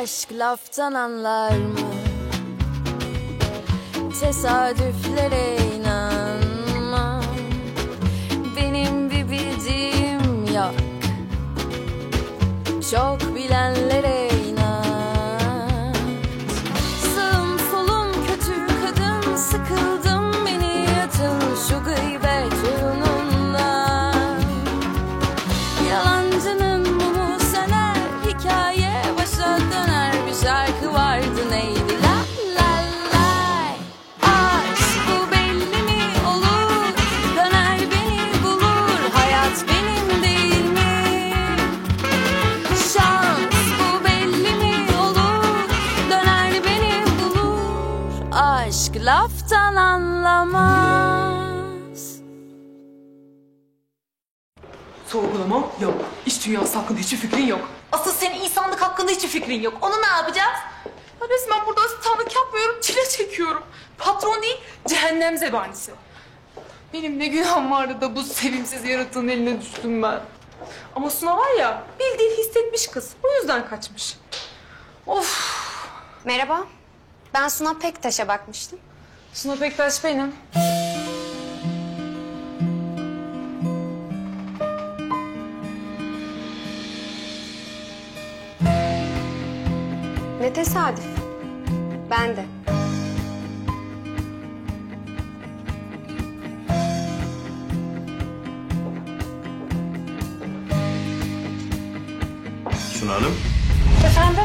Aşk laftan anlar mı? Tesadüflere inanma. Benim bir bildiğim yok. Çok bilenlere inat. Sağım solum kötü kadın, sıkıldım beni atın şu gıybet oyunundan. Yalancının mumu söner, hikaye başa döner. Bir şarkı vardı neydi la la lay. Aşk bu belli mi olur, döner beni bulur. Hayat benim değil mi? Şans bu belli mi olur, döner beni bulur. Aşk laftan anlamaz. Sorgulama yok. İş dünyası hakkında hiçbir fikrin yok. Asıl senin insanlık hakkında hiçbir fikrin yok. Onu ne yapacağız? Ya resmen burada asistanlık yapmıyorum, çile çekiyorum. Patron değil, cehennem zebanisi. Benim ne günahım vardı da bu sevimsiz yaratığın eline düştüm ben. Ama Suna var ya, bildiğin hissetmiş kız. O yüzden kaçmış. Of! Merhaba. Ben Suna Pektaş'a bakmıştım. Suna Pektaş benim. Ne tesadüf. Ben de. Suna Hanım. Efendim?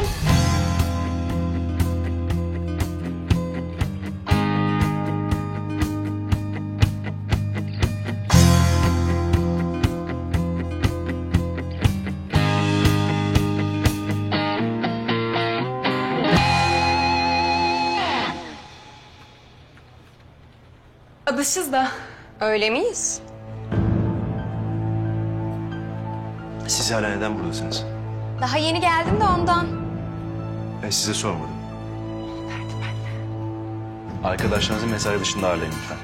Adışız da. Öyle miyiz? Siz hala neden buradasınız? Daha yeni geldim de ondan. Ben size sormadım. Arkadaşlarınızı mesai dışında ağırlayın lütfen.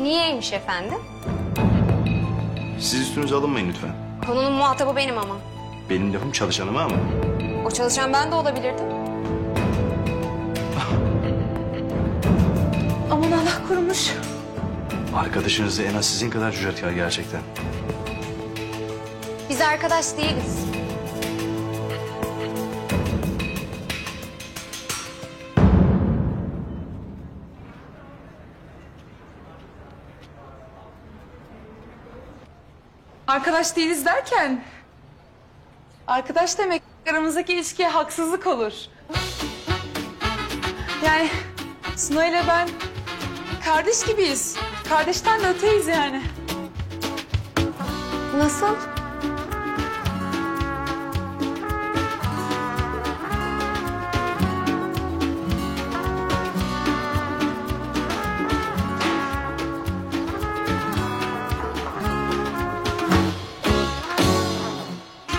Niyeymiş efendim? Siz üstünüze alınmayın lütfen. Konunun muhatabı benim ama. Benim lafım çalışanıma ama. O çalışan ben de olabilirdim. Aman Allah korumuş. Arkadaşınız da en az sizin kadar cüretkar gerçekten. Biz arkadaş değiliz. Arkadaş değiliz derken... Arkadaş demek aramızdaki ilişkiye haksızlık olur. Yani Suna ile ben kardeş gibiyiz. Kardeşten de öteyiz yani. Nasıl?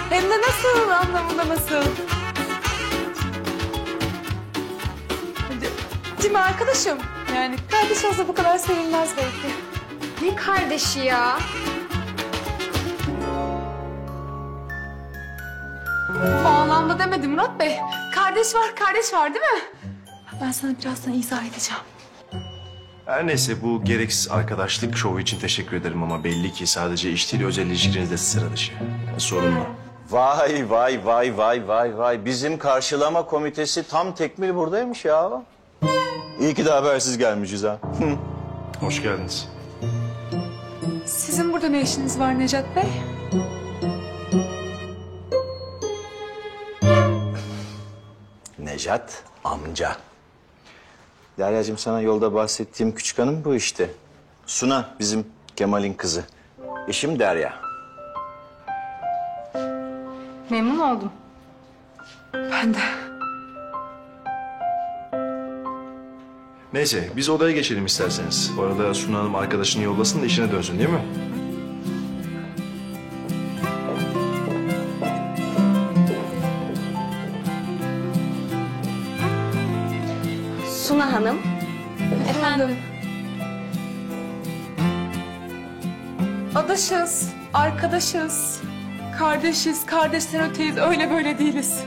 Hem de nasıl anlamında nasıl? Değil mi arkadaşım? Yani kardeş olsa bu kadar sevilmez belki. Ne kardeşi ya? O anlamda demedim Murat Bey. Kardeş var değil mi? Ben sana birazdan izah edeceğim. Her neyse bu gereksiz arkadaşlık şovu için teşekkür ederim ama belli ki sadece iş değil özel ilişkinizde sıra dışı. Yani sorunlu. Vay vay vay vay vay vay. Bizim karşılama komitesi tam tekmil buradaymış ya. İyi ki de habersiz gelmişiz ha. Hoş geldiniz. Sizin burada ne işiniz var Necat Bey? Necat amca. Deryacığım sana yolda bahsettiğim küçük hanım bu işte. Suna bizim Kemal'in kızı. Eşim Derya. Memnun oldum. Ben de. Neyse biz odaya geçelim isterseniz. Bu arada Suna Hanım arkadaşını yollasın da işine dönsün değil mi? Suna Hanım. Efendim? Adaşız, arkadaşız. Kardeşiz, kardeşten öteyiz. Öyle böyle değiliz.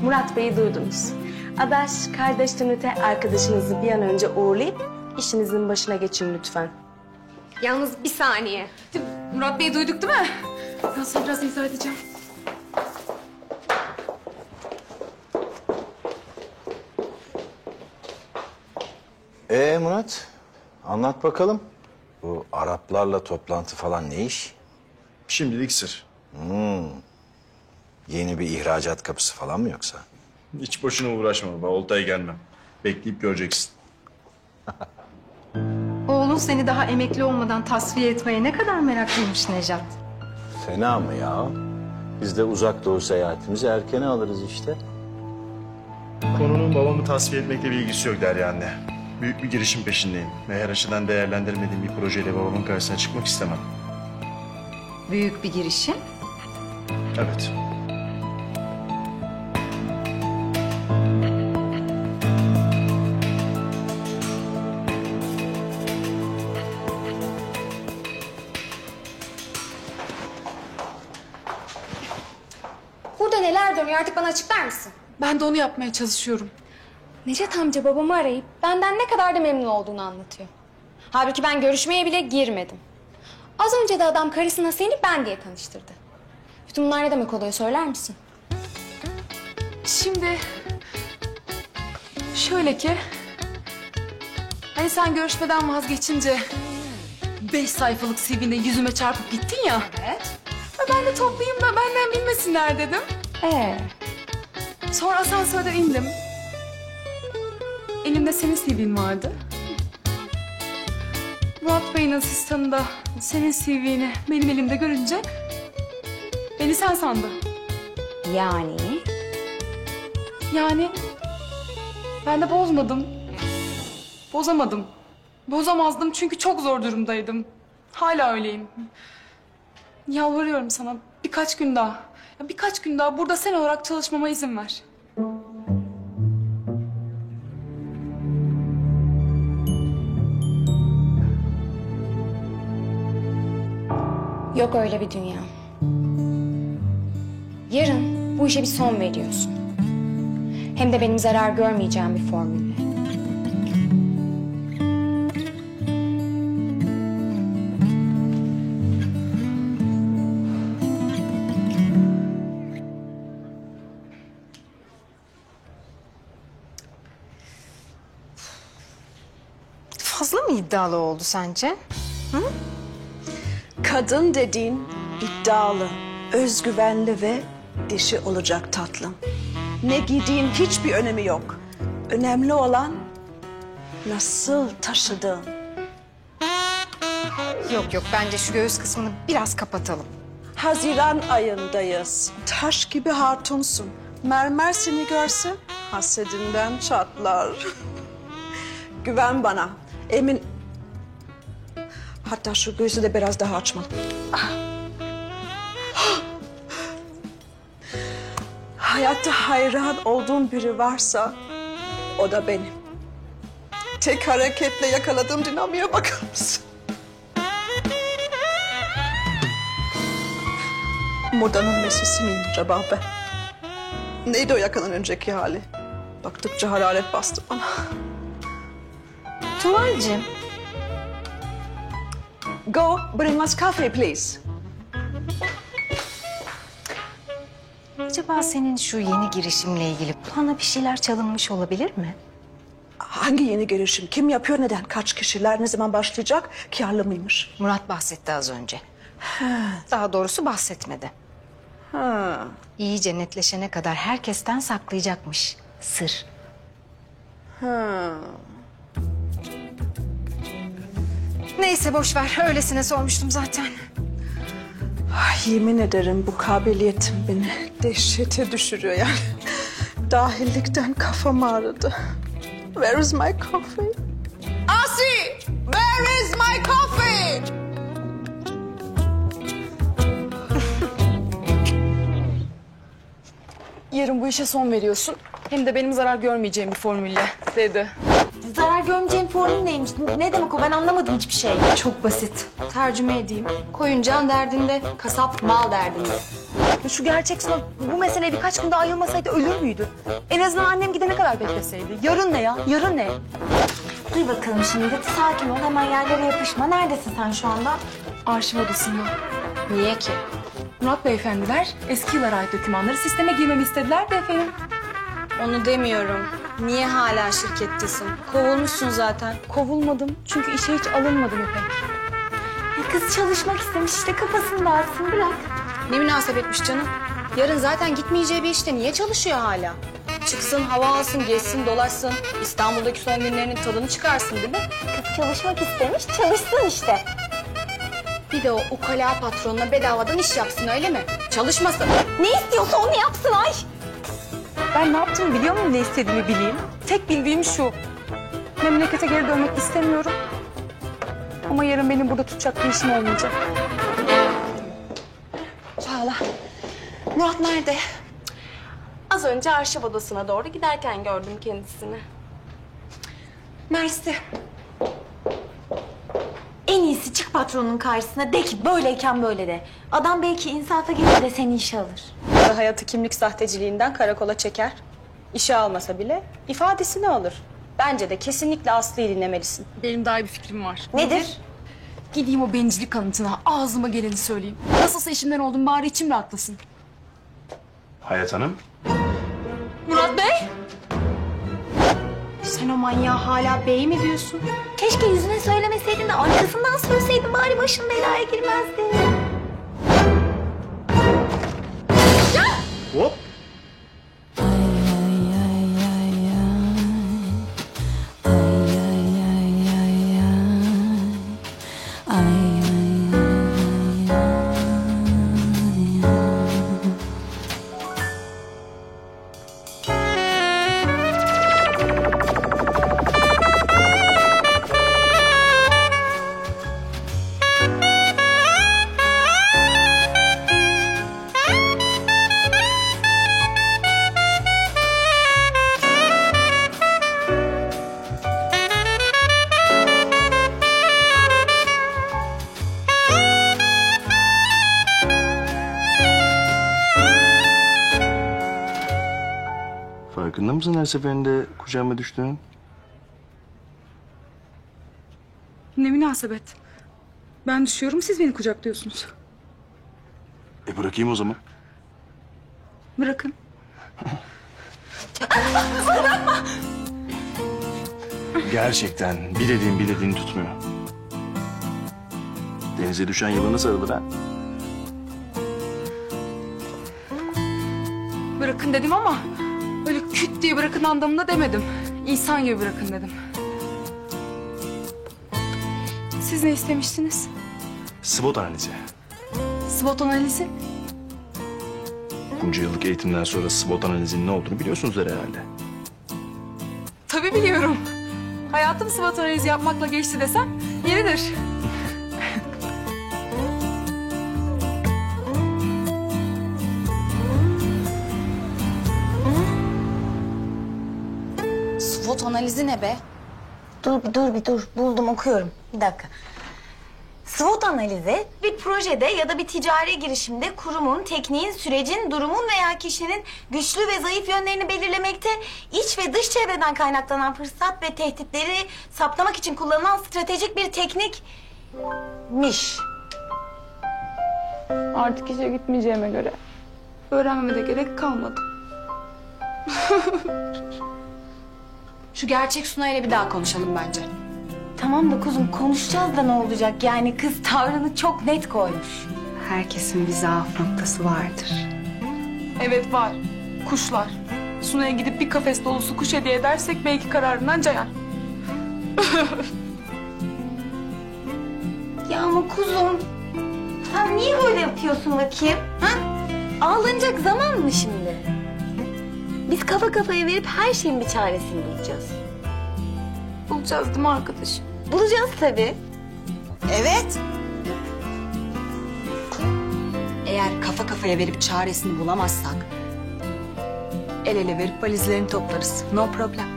Murat Bey'i duydunuz. Adaş, kardeşten öte arkadaşınızı bir an önce uğurlayıp işinizin başına geçin lütfen. Yalnız bir saniye. Murat Bey'i duyduk değil mi? Ben sana biraz izah edeceğim. Murat, anlat bakalım. Bu Araplarla toplantı falan ne iş? Şimdilik sır. Yeni bir ihracat kapısı falan mı yoksa? Hiç boşuna uğraşma baba. Oltaya gelmem. Bekleyip göreceksin. Oğlun seni daha emekli olmadan tasfiye etmeye ne kadar meraklıymış Nejat. Fena mı ya? Biz de uzak doğu seyahatimizi erkene alırız işte. Konunun babamı tasfiye etmekle bir ilgisi yok Derya anne. Büyük bir girişim peşindeyim. Ve her açıdan değerlendirmediğim bir projeyle babamın karşısına çıkmak istemem. Büyük bir girişim. Evet. Burada neler dönüyor artık bana açıklar mısın? Ben de onu yapmaya çalışıyorum. Necat amca babamı arayıp benden ne kadar da memnun olduğunu anlatıyor. Halbuki ben görüşmeye bile girmedim. Az önce de adam karısına seni ben diye tanıştırdı. Bütün bunlar ne demek oluyor söyler misin? Şimdi şöyle ki hani sen görüşmeden vazgeçince 5 sayfalık CV'ne yüzüme çarpıp gittin ya. Evet. Ben de toplayayım da benden bilmesinler dedim. Sonra asansörden indim. Elimde senin CV'in vardı. Murat Bey'in asistanı da senin CV'ni benim elimde görünce beni sen sandı. Yani ben de bozmadım. Bozamadım. Bozamazdım çünkü çok zor durumdaydım. Hala öyleyim. Yalvarıyorum sana birkaç gün daha. Birkaç gün daha burada sen olarak çalışmama izin ver. Yok öyle bir dünya. Yarın bu işe bir son veriyorsun. Hem de benim zarar görmeyeceğim bir formülle. Fazla mı iddialı oldu sence? Kadın dediğin iddialı, özgüvenli ve dişi olacak tatlım. Ne giydiğin hiçbir önemi yok. Önemli olan nasıl taşıdığın. Yok bence şu göğüs kısmını biraz kapatalım. Haziran ayındayız. Taş gibi hatunsun. Mermer seni görse hasedinden çatlar. Güven bana. Emin... Hatta şu gözü de biraz daha açmalım. Hayatta hayran olduğum biri varsa o da benim. Tek hareketle yakaladığım dinamiğe bakar mısın? Modanın mesisi miyim acaba ben? Neydi o yakanın önceki hali? Baktıkça hararet bastı bana. Tuvalcığım, Go, bring us coffee please. acaba senin şu yeni girişimle ilgili plana bir şeyler çalınmış olabilir mi? Hangi yeni girişim? Kim yapıyor, neden? Kaç kişiler, ne zaman başlayacak? Kârlı mıymış? Murat bahsetti az önce. Daha doğrusu bahsetmedi. İyice netleşene kadar herkesten saklayacakmış. Sır. Neyse boş ver. Öylesine sormuştum zaten. Ay, yemin ederim bu kabiliyetim beni dehşete düşürüyor yani. Dahillikten kafam ağrıdı. Where is my coffee? Asi! Where is my coffee? Yarın bu işe son veriyorsun. Hem de benim zarar görmeyeceğim bir formülle dedi. Zarar görmeyeceğin formül neymiş? Ne demek o? Ben anlamadım hiçbir şey. Çok basit. Tercüme edeyim. Koyun can derdinde, kasap mal derdinde. Şu gerçek Suna bu mesele birkaç gün daha ayılmasaydı ölür müydü? En azından annem gidene kadar bekleseydi. Yarın ne ya? Yarın ne? Duy bakalım şimdi. Sakin ol. Hemen yerlere yapışma. Neredesin sen şu anda? Arşiv odasında. Niye ki? Murat beyefendiler eski yıllara ait dokümanları sisteme girmemi istediler de efendim. Onu demiyorum. Niye hala şirkettesin? Kovulmuşsun zaten. Kovulmadım çünkü işe hiç alınmadım İpek. Kız çalışmak istemiş işte kafasını dağıtsın bırak. Ne münasebetmiş canım. Yarın zaten gitmeyeceği bir işte niye çalışıyor hala? Çıksın, hava alsın, gezsin, dolaşsın. İstanbul'daki son günlerinin tadını çıkarsın değil mi? Kız çalışmak istemiş çalışsın işte. Bir de o ukala patronuna bedavadan iş yapsın öyle mi? Çalışmasın. Ne istiyorsa onu yapsın ay. Ben ne yaptığımı biliyor muyum, ne istediğimi bileyim? Tek bildiğim şu. Memlekete geri dönmek istemiyorum. Ama yarın benim burada tutacak bir işim olmayacak. Çağla. Murat nerede? Az önce arşiv odasına doğru giderken gördüm kendisini. Mersi. En iyisi çık patronun karşısına de ki böyleyken böyle de. Adam belki insafa gelir de seni işe alır. Ya da hayatı kimlik sahteciliğinden karakola çeker. İşe almasa bile ifadesini alır. Bence de kesinlikle Aslı'yı dinlemelisin. Benim daha iyi bir fikrim var. Nedir? Gideyim o bencillik kanıtına ağzıma geleni söyleyeyim. Nasılsa işimden oldum bari içim rahatlasın. Hayat Hanım. Murat Bey! Sen o manyağa hala bey mi diyorsun? Keşke yüzüne söylemeseydin de arkasından söyleseydin bari başın belaya girmezdi. Hop. Farkında mısın her seferinde kucağıma düştüğünün? Ne münasebet. Ben düşüyorum siz beni kucaklıyorsunuz. Bırakayım o zaman. Bırakın. Gerçekten bir dediğini tutmuyor. Denize düşen yılana sarılır ha. Bırakın dedim ama öyle küt diye bırakın anlamında demedim. İnsan gibi bırakın dedim. Siz ne istemiştiniz? SWOT analizi. SWOT analizi. Bunca yıllık eğitimden sonra SWOT analizinin ne olduğunu biliyorsunuz herhalde. Tabii biliyorum. Hayatım SWOT analizi yapmakla geçti desem yeridir. SWOT analizi ne be? Dur. Buldum okuyorum. Bir dakika. SWOT analizi bir projede ya da bir ticari girişimde kurumun, tekniğin, sürecin, durumun veya kişinin güçlü ve zayıf yönlerini belirlemekte, iç ve dış çevreden kaynaklanan fırsat ve tehditleri saptamak için kullanılan stratejik bir teknikmiş. Artık işe gitmeyeceğime göre öğrenmeme de gerek kalmadı. Şu gerçek Suna ile bir daha konuşalım bence. Tamam da kuzum konuşacağız da ne olacak? Yani kız tavrını çok net koymuş. Herkesin bir zaaf noktası vardır. Evet var. Kuşlar. Suna'ya gidip bir kafes dolusu kuş hediye edersek belki kararından cayar. Ya ama kuzum sen niye böyle yapıyorsun bakayım? Ha? Ağlanacak zaman mı şimdi? Biz kafa kafaya verip her şeyin bir çaresini bulacağız. Bulacağız değil mi arkadaşım? Bulacağız tabii. Evet. Eğer kafa kafaya verip çaresini bulamazsak el ele verip valizlerini toplarız. No problem.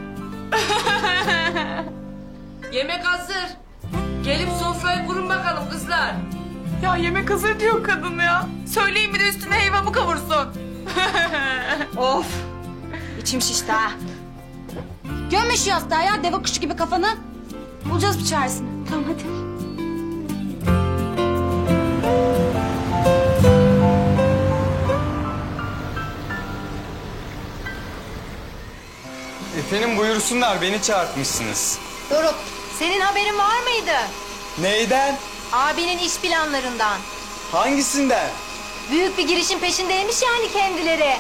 yemek hazır. Gelip sofrayı kurun bakalım kızlar. Ya yemek hazır diyor kadın ya. Söyleyin bir de üstüne helvamı kavursun. Of. İçim şişti ha. Gömme şu yastığa ya deve kuşu gibi kafanı. Bulacağız bir çaresini. Tamam hadi. Efendim buyursunlar, beni çağırtmışsınız. Doruk, senin haberin var mıydı? Neyden? Abinin iş planlarından. Hangisinden? Büyük bir girişim peşindeymiş yani kendileri.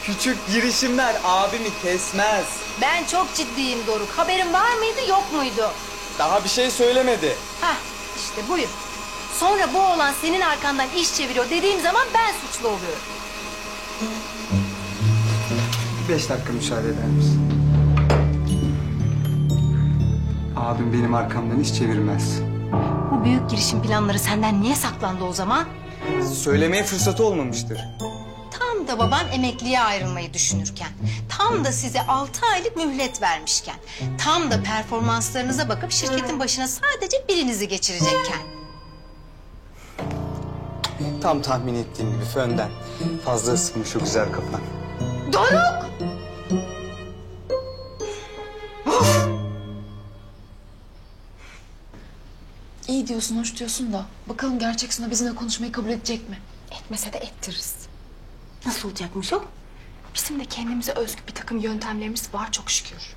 Küçük girişimler abimi kesmez. Ben çok ciddiyim Doruk. Haberin var mıydı yok muydu? Daha bir şey söylemedi. Hah işte buyur. Sonra bu oğlan senin arkandan iş çeviriyor dediğim zaman ben suçlu oluyorum. 5 dakika müsaade eder misin? Abim benim arkamdan iş çevirmez. Bu büyük girişim planları senden niye saklandı o zaman? Söylemeye fırsatı olmamıştır. Tam da baban emekliye ayrılmayı düşünürken, tam da size 6 aylık mühlet vermişken, tam da performanslarınıza bakıp şirketin başına sadece birinizi geçirecekken. Tam tahmin ettiğim gibi fönden. Fazla ısınmış o güzel kafan. Doruk! İyi diyorsun, hoş diyorsun da. Bakalım gerçek Suna bizimle konuşmayı kabul edecek mi? Etmese de ettiririz. Nasıl olacakmış o? Bizim de kendimize özgü bir takım yöntemlerimiz var çok şükür.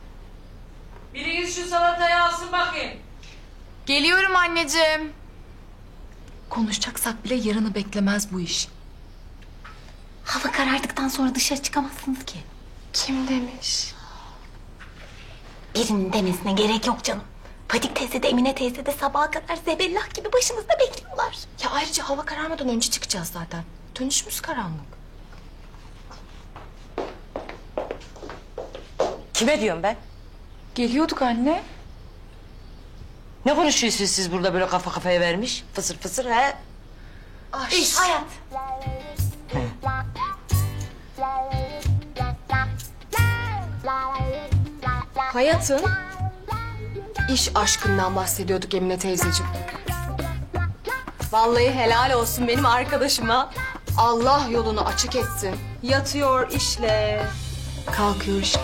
Biriniz şu salatayı alsın bakayım. Geliyorum anneciğim. Konuşacaksak bile yarını beklemez bu iş. Hava karardıktan sonra dışarı çıkamazsınız ki. Kim demiş? Birinin demesine gerek yok canım. Fadik teyze de Emine teyze de sabaha kadar zebellah gibi başımızda bekliyorlar. Ya ayrıca hava kararmadan önce çıkacağız zaten. Dönüşümüz karanlık. Kime diyorum ben? Geliyorduk anne. Ne konuşuyorsunuz siz burada böyle kafa kafaya vermiş? Fısır fısır he? İş, hayat. Hayatın iş aşkından bahsediyorduk Emine teyzeciğim. Vallahi helal olsun benim arkadaşıma. Allah yolunu açık etsin. Yatıyor işle, kalkıyor işle.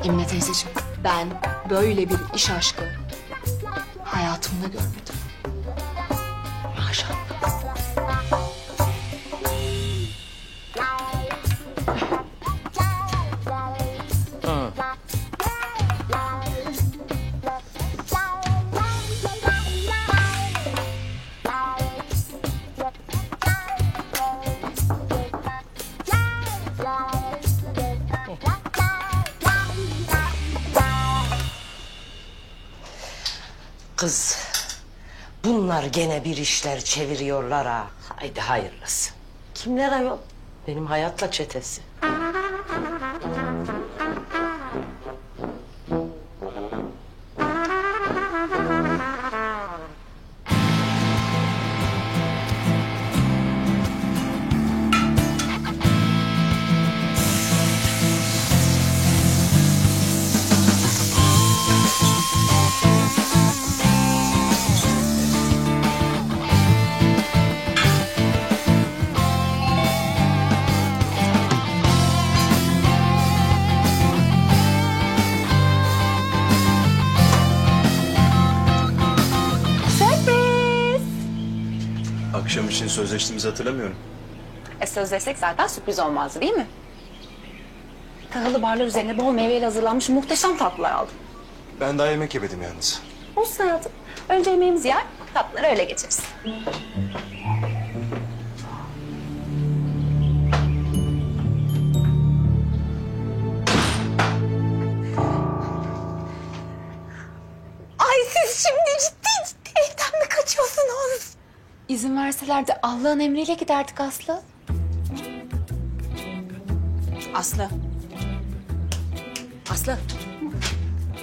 Emine teyzeciğim ben böyle bir iş aşkı hayatımda görmedim. Maşallah. Kız, bunlar gene bir işler çeviriyorlar ha. Haydi hayırlısı. Kimler ayol? Benim hayatla çetesi. Akşam için sözleştiğimizi hatırlamıyorum. Sözleşsek zaten sürpriz olmazdı değil mi? Tahıllı barlar üzerine bol meyveyle hazırlanmış muhteşem tatlılar aldım. Ben daha yemek yemedim yalnız. Olsun hayatım. Önce yemeğimizi yer, tatlıları öyle geçeriz. Ay siz şimdi ciddi evden mi kaçıyorsunuz? İzin verseler de Allah'ın emriyle giderdik Aslı. Aslı. Aslı.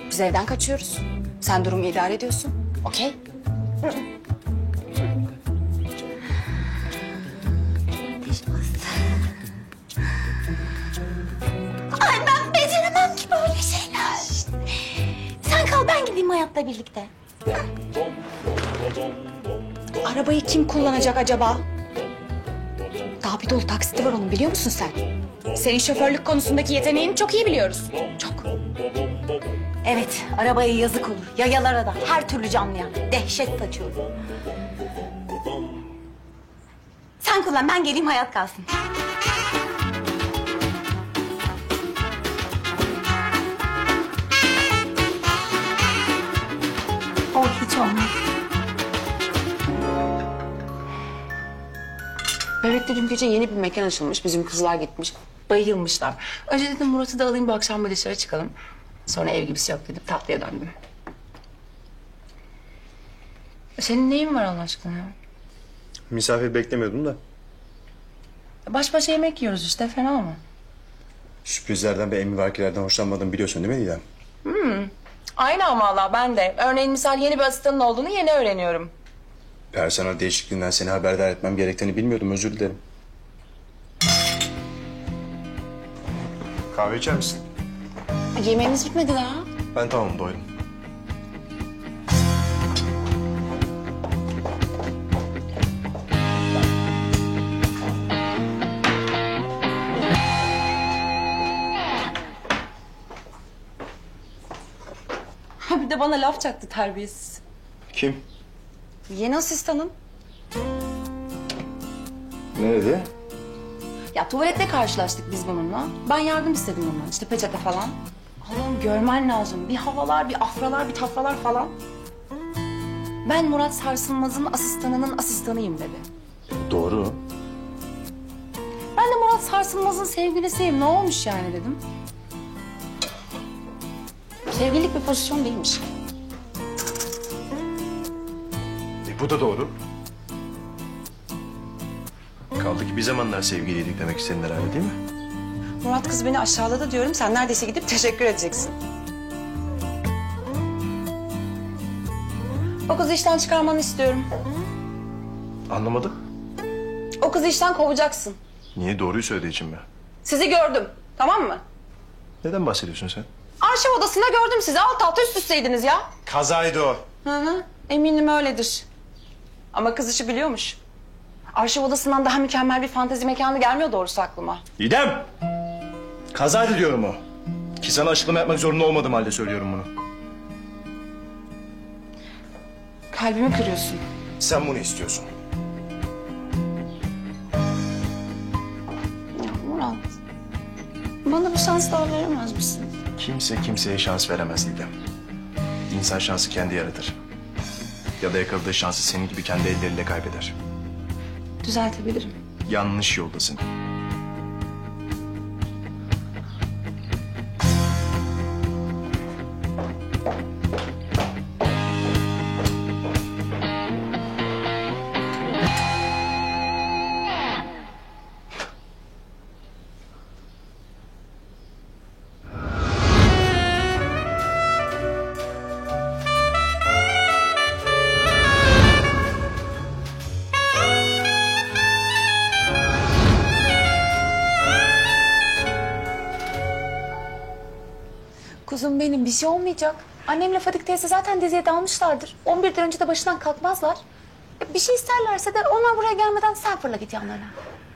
Biz evden kaçıyoruz. Sen durumu idare ediyorsun. Okey? Ay ben beceremem ki böyle şeyler. Sen kal ben gideyim hayatım. Kızlarla birlikte. Arabayı kim kullanacak acaba? Daha bir dolu taksiti var onun, biliyor musun sen? Senin şoförlük konusundaki yeteneğini çok iyi biliyoruz. Çok. Evet, arabaya yazık olur. Yayalara da, her türlü canlıya. Dehşet saçıyorum. Sen kullan, ben geleyim, hayat kalsın. O hiç olmaz. Bebek'te dün gece yeni bir mekan açılmış. Bizim kızlar gitmiş. Bayılmışlar. Önce dedim Murat'ı da alayım, bu akşam bir dışarı çıkalım. Sonra ev gibisi yok dedim. Tatlıya döndüm. Senin neyin var Allah aşkına ya? Misafir beklemiyordum da. Baş başa yemek yiyoruz işte. Fena mı? Sürprizlerden ve emrivakilerden hoşlanmadığımı biliyorsun değil mi Didem? Aynı ama valla ben de. Örneğin misal yeni bir asistanın olduğunu yeni öğreniyorum. Personel değişikliğinden seni haberdar etmem gerektiğini bilmiyordum. Özür dilerim. Kahve içer misin? Yemeğimiz bitmedi daha. Ben tamam, doydum. Bir de bana laf çaktı terbiyesiz. Kim? Yeni asistanın. Nerede? Ya tuvalette karşılaştık biz bununla. Ben yardım istedim ondan. İşte peçete falan. Allah'ım görmen lazım. Bir havalar, bir afralar, bir tafralar falan. Ben Murat Sarsılmaz'ın asistanının asistanıyım dedi. Doğru. Ben de Murat Sarsılmaz'ın sevgilisiyim. Ne olmuş yani dedim. Sevgililik bir pozisyon değilmiş. Bu da doğru. Kaldı ki bir zamanlar sevgiliydik demek istedin herhalde değil mi? Murat kız beni aşağıladı diyorum. Sen neredeyse gidip teşekkür edeceksin. O kızı işten çıkarmanı istiyorum. Anlamadım. O kızı işten kovacaksın. Niye? Doğruyu söylediği için mi? Sizi gördüm. Tamam mı? Neden bahsediyorsun sen? Arşiv odasında gördüm sizi. Alt alta üst üsteydiniz ya. Kazaydı o. Hı. Eminim öyledir. Ama kız işi biliyormuş. Arşiv odasından daha mükemmel bir fantezi mekanı gelmiyor doğrusu aklıma. İdem! Kazaydı diyorum o. Ki sana açıklama yapmak zorunda olmadığım halde söylüyorum bunu. Kalbimi kırıyorsun. Sen bunu istiyorsun. Ya Murat. Bana bir şans daha veremez misin? Kimse kimseye şans veremez İdem. İnsan şansı kendi yaratır. Ya da yakaladığı şansı senin gibi kendi elleriyle kaybeder. Düzeltebilirim. Yanlış yoldasın. Kuzum benim, bir şey olmayacak. Annemle Fadik teyze zaten diziye dalmışlardır. 11'den önce de başından kalkmazlar. Bir şey isterlerse de onlar buraya gelmeden sen fırla git yanlarına.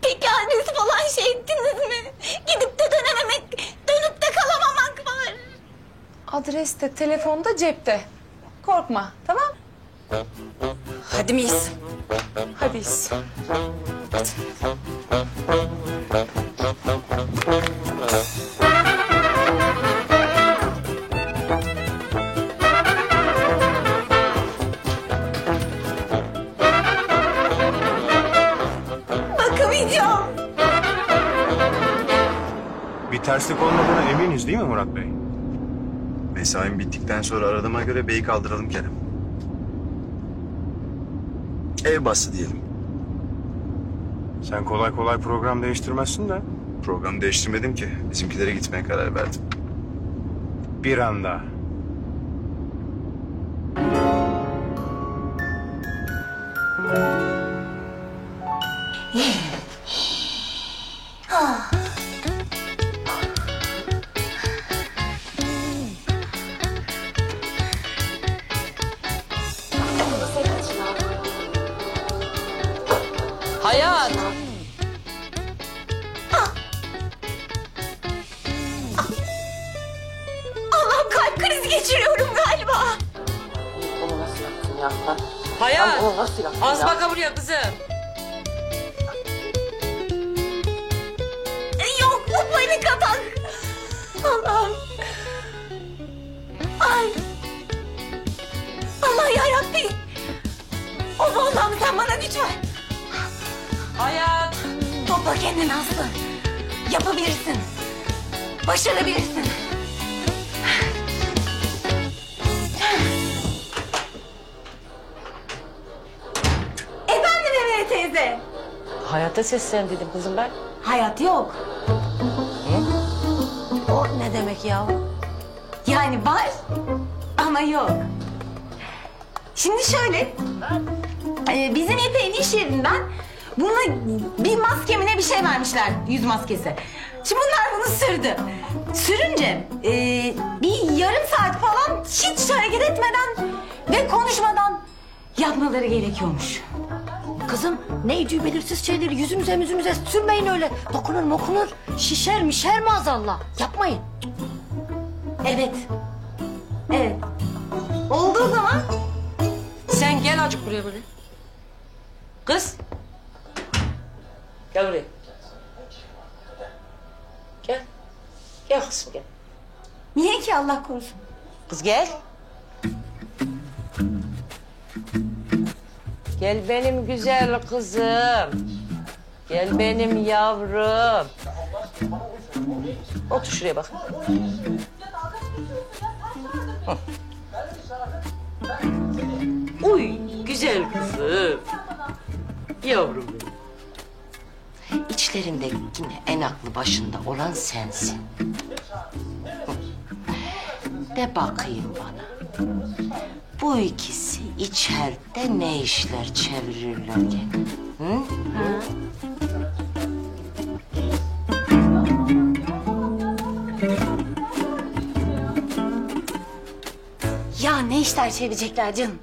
Peki adres falan şey ettiniz mi? Gidip de dönememek, dönüp de kalamamak var. Adres de, telefonda, cepte. Korkma, tamam? Hadi miyiz? Hadi iyiyiz. Bakamayacağım. Bir terslik olmadığına eminiz değil mi Murat Bey? Mesaim bittikten sonra aradığıma göre beyi kaldıralım Kerem. Ev bastı diyelim. Sen kolay kolay program değiştirmezsin de. Programı değiştirmedim ki. Bizimkilere gitmeye karar verdim. Bir anda. ya. Hayat, Ama o nasıl laf az ya? baka buraya kızım. Yok bu panik atak. Allah'ım. Ay. Allah yarabbim. Allah'ım sen bana güç ver. Hayat. Topla kendini Aslı. Yapabilirsin. Başarabilirsin. Efendim Emine teyze. Hayata seslen dedim kızım ben. Hayat yok. O ne demek ya? Yani var ama yok. Şimdi şöyle. Bizim İpek'in iş yerinden buna bir maske mi ne bir şey vermişler. Yüz maskesi. Şimdi bunlar bunu sürdü. Sürünce bir yarım saat falan hiç hareket etmeden ve konuşmadan yapmaları gerekiyormuş. Kızım ne idüğü belirsiz şeyleri yüzünüze sürmeyin öyle. Dokunur şişer mişer maazallah. Yapmayın. Evet. Evet. Olduğu zaman Sen gel azıcık buraya böyle. Kız. Gel buraya. Gel. Gel kızım gel. niye ki Allah korusun? Kız gel. Gel benim güzel kızım. Gel benim yavrum. Otur şuraya bak. Uy güzel kızım. Yavrum benim. İçlerinde yine en aklı başında olan sensin. De bakayım bana. Bu ikisi içeride ne işler çevirirler gene? Hı? Ya ne işler çevirecekler canım?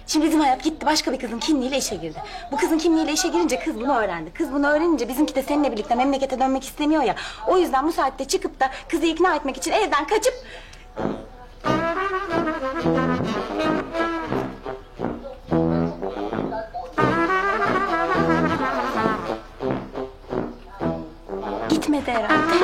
Şimdi bizim Hayat gitti başka bir kızın kimliğiyle işe girdi. Bu kızın kimliğiyle işe girince kız bunu öğrendi. Kız bunu öğrenince bizimki de seninle birlikte memlekete dönmek istemiyor ya. O yüzden bu saatte çıkıp da kızı ikna etmek için evden kaçıp... Gitmedi herhalde.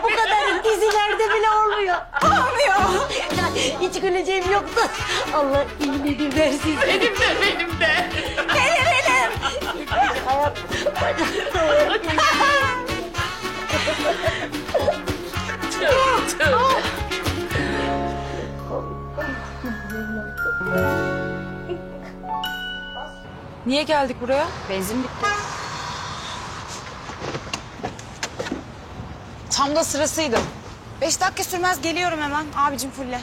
Bu kadar dizilerde bile olmuyor. Olmuyor. Hiç güleceğim yoktu. Allah iyiliğini versin. Benim de. Benim. Hayat. Niye geldik buraya? Benzin bitti. Tam da sırasıydı. 5 dakika sürmez geliyorum hemen. Abicim fulle.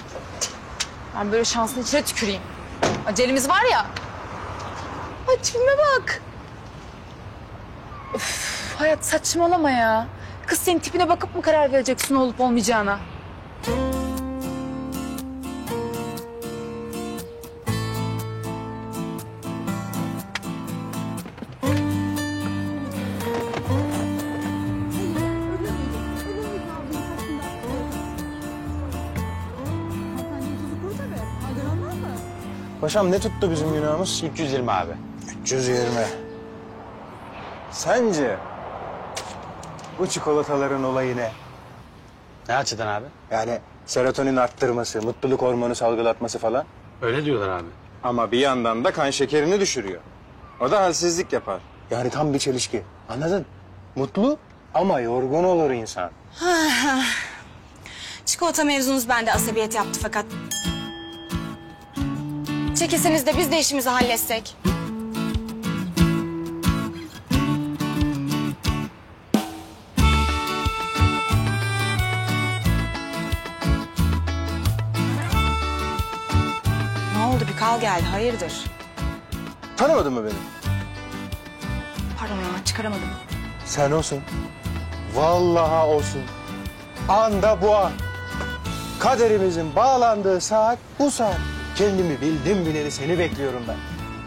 Ben böyle şansın içine tüküreyim. Acelemiz var ya. Ay tipime bak. Üf, Hayat saçmalama ya. Kız senin tipine bakıp mı karar vereceksin olup olmayacağına? Paşam ne tuttu bizim günahımız? 320 abi. 320. Sence bu çikolataların olayı ne? Ne açıdan abi? Yani serotonin arttırması, mutluluk hormonu salgılatması falan. Öyle diyorlar abi. Ama bir yandan da kan şekerini düşürüyor. O da halsizlik yapar. Yani tam bir çelişki. Anladın? Mutlu ama yorgun olur insan. Çikolata mevzunuz bende asabiyet yaptı fakat. Çekilseniz de biz de işimizi halletsek. Ne oldu bir kal geldi hayırdır? Tanımadın mı beni? Pardon ya çıkaramadım. Sen olsun. Vallahi olsun. Anda bu an. Kaderimizin bağlandığı saat bu saat. Kendimi bildim bileli seni bekliyorum ben.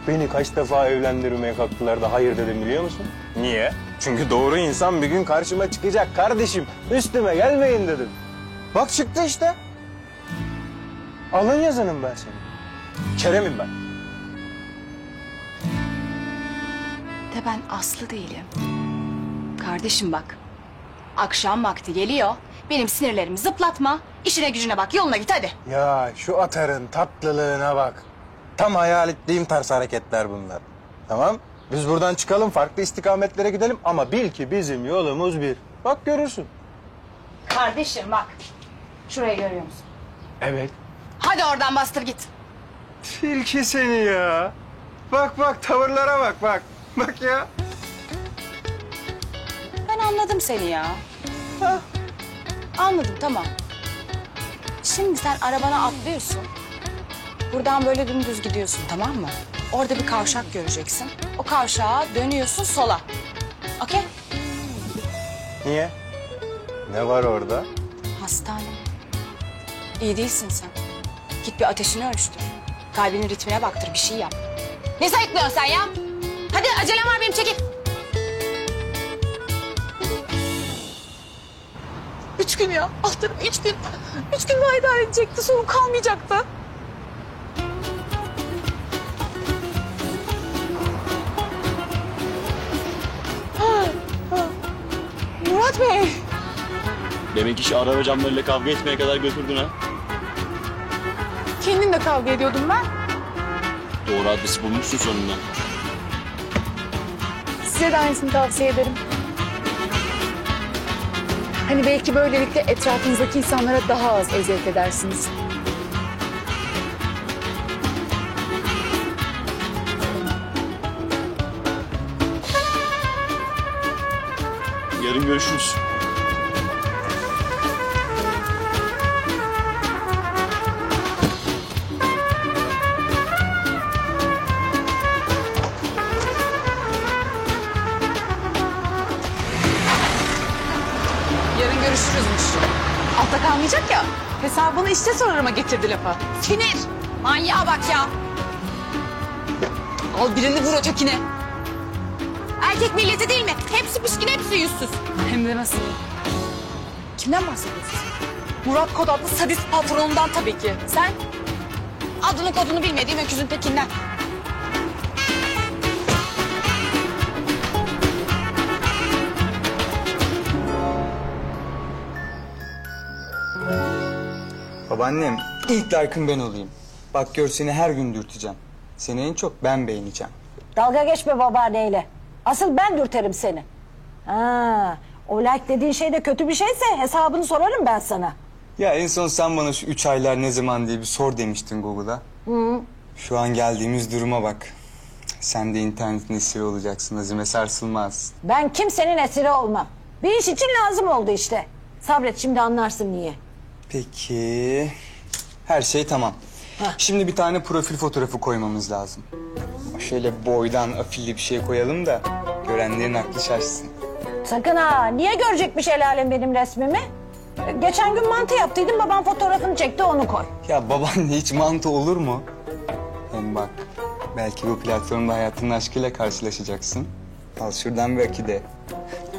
Beni kaç defa evlendirmeye kalktılar da hayır dedim biliyor musun? Niye? Çünkü doğru insan bir gün karşıma çıkacak kardeşim. Üstüme gelmeyin dedim. Bak çıktı işte. Alın yazanım ben seni. Kerem'im ben. De ben Aslı değilim. Kardeşim bak. Akşam vakti geliyor. Benim sinirlerimi zıplatma. İşine gücüne bak. Yoluna git hadi. Ya şu atarın tatlılığına bak. Tam hayal ettiğim tarz hareketler bunlar. Tamam? Biz buradan çıkalım, farklı istikametlere gidelim ama bil ki bizim yolumuz bir. Bak görürsün. Kardeşim bak. Şurayı görüyor musun? Evet. Hadi oradan bastır git. Tilki seni ya. Bak bak tavırlara bak bak. Bak ya. Ben anladım seni ya. Hah. Anladım tamam. Şimdi sen arabana atlıyorsun. Buradan böyle dümdüz gidiyorsun tamam mı? Orada bir kavşak göreceksin. O kavşağa dönüyorsun sola. Okey? Niye? Ne var orada? Hastane. İyi değilsin sen. Git bir ateşini ölçtür. Kalbinin ritmine baktır bir şey yap. Ne sayıklıyorsun sen ya? Hadi acelem var benim çekil. 3 gün ya. Altırım 3 gün. 3 gün daha idare edecekti. Sorun kalmayacaktı. Murat Bey. Demek işi araba camlarıyla kavga etmeye kadar götürdün ha. Kendimle kavga ediyordum ben. Doğru adresi bulmuşsun sonunda. Size de aynısını tavsiye ederim. Hani belki böylelikle etrafınızdaki insanlara daha az eziyet edersiniz. Yarın görüşürüz. Yarın görüşürüzmüş. Altta kalmayacak ya. Hesabını işte sorarıma getirdi lafa. Sinir. Manyağa bak ya. Al birini vur ötekine. Erkek milleti değil mi? Hepsi pişkin, hepsi yüzsüz. Hem de nasıl? Kimden bahsediyorsun? Murat Kod adlı sadist patronundan tabii ki. Sen? Adını kodunu bilmediğim öküzün tekinden. Babaannem, ilk like'ın ben olayım. Bak gör seni her gün dürteceğim. Seni en çok ben beğeneceğim. Dalga geçme babaanneyle. Asıl ben dürterim seni. Ha, o like dediğin şey de kötü bir şeyse hesabını sorarım ben sana. Ya en son sen bana şu 3 aylar ne zaman diye bir sor demiştin Google'a. Hı. Şu an geldiğimiz duruma bak. Sen de internetin esiri olacaksın Azime Sarsılmaz. Ben kimsenin esiri olmam. Bir iş için lazım oldu işte. Sabret şimdi anlarsın niye. Peki. Her şey tamam. Şimdi bir tane profil fotoğrafı koymamız lazım. Şöyle boydan afilli bir şey koyalım da görenlerin aklı şaşsın. Sakın ha, niye görecekmiş el alem benim resmimi? Geçen gün mantı yaptıydım, babam fotoğrafını çekti, onu koy. Ya babaanne hiç mantı olur mu? Hem bak, belki bu platformda hayatının aşkıyla karşılaşacaksın. Al şuradan bir akide.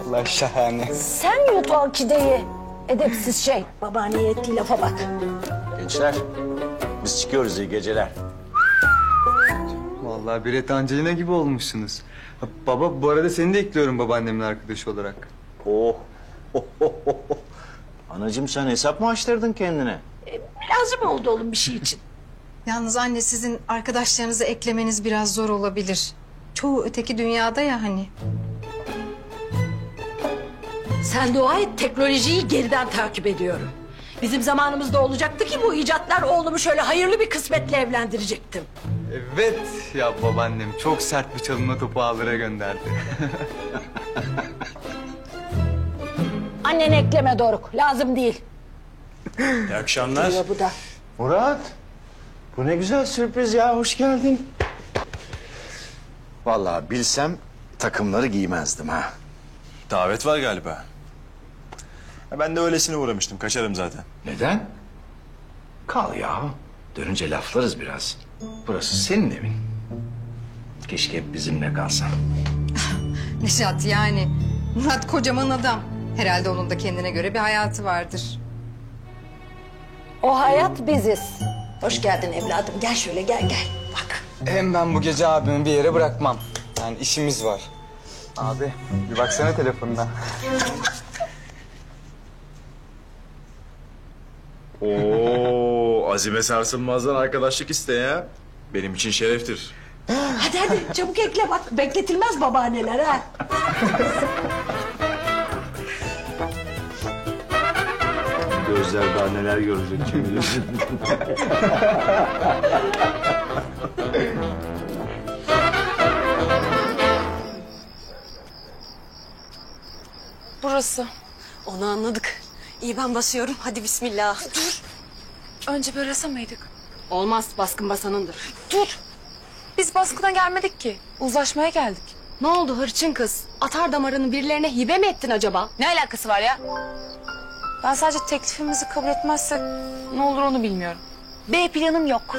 Allah şahane. Sen yut o akideyi. Edepsiz şey. Babaanneye ettiği lafa bak. Gençler, biz çıkıyoruz, iyi geceler. Vallahi Biret Angelina gibi olmuşsunuz. Baba, bu arada seni de ekliyorum babaannemin arkadaşı olarak. Oh. Anacığım sen hesap mı açtırdın kendine? Lazım oldu oğlum bir şey için. Yalnız anne sizin arkadaşlarınızı eklemeniz biraz zor olabilir. Çoğu öteki dünyada ya hani. Sen dua et, teknolojiyi geriden takip ediyorum. Bizim zamanımızda olacaktı ki bu icatlar, oğlumu şöyle hayırlı bir kısmetle evlendirecektim. Evet ya babaannem çok sert bir çalımla topu ağlara gönderdi. Anneni ekleme Doruk, lazım değil. İyi akşamlar. Diyor bu da. Murat, bu ne güzel sürpriz ya, hoş geldin. Vallahi bilsem takımları giymezdim ha. Davet var galiba. Ben de öylesine uğramıştım. Kaçarım zaten. Neden? Kal ya. Dönünce laflarız biraz. Burası senin evin. Keşke hep bizimle kalsan. Neşat yani Murat kocaman adam. Herhalde onun da kendine göre bir hayatı vardır. O hayat biziz. Hoş geldin evladım. Gel şöyle gel. Bak. Hem ben bu gece abimi bir yere bırakmam. Yani işimiz var. Abi bir baksana telefonuna. Oo, Azime Sarsılmaz'dan arkadaşlık iste ya. Benim için şereftir. Hadi çabuk ekle bak. Bekletilmez babaanneler ha. Gözler daha neler görecek kim bilir. Burası. Onu anladık. İyi ben basıyorum. Hadi bismillah. Dur. Önce bir arasamaydık. Olmaz, baskın basanındır. Dur. Biz baskına gelmedik ki. Uzlaşmaya geldik. Ne oldu hırçın kız? Atar damarını birilerine hibe mi ettin acaba? Ne alakası var ya? Ben sadece teklifimizi kabul etmezsek ne olur onu bilmiyorum. B planım yok.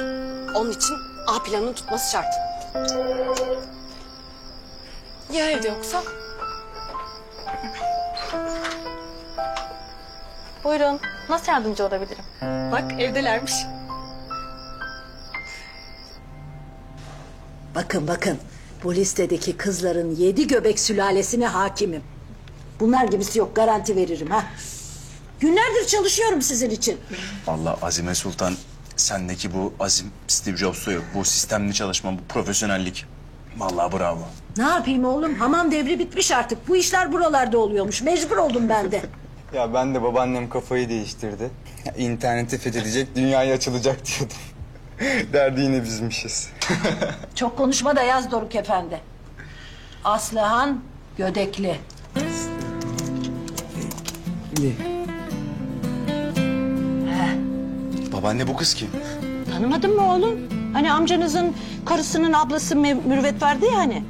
Onun için A planının tutması şart. Ya evde yoksa? Buyurun. Nasıl yardımcı olabilirim? Bak evdelermiş. Bakın. Bu listedeki kızların 7 göbek sülalesine hakimim. Bunlar gibisi yok, garanti veririm ha. Günlerdir çalışıyorum sizin için. Vallahi Azime Sultan, sendeki bu azim Steve Jobs'ta yok. Bu sistemli çalışma, bu profesyonellik. Vallahi bravo. Ne yapayım oğlum? Hamam devri bitmiş artık. Bu işler buralarda oluyormuş. Mecbur oldum ben de. Ya ben de babaannem kafayı değiştirdi. Ya, İnterneti fethedecek, dünyaya açılacak diyordum. Derdi yine bizmişiz. Çok konuşma da yaz Doruk Efendi. Aslıhan Gödekli. Babaanne bu kız kim? Tanımadın mı oğlum? Hani amcanızın karısının ablası Mürüvvet vardı ya hani.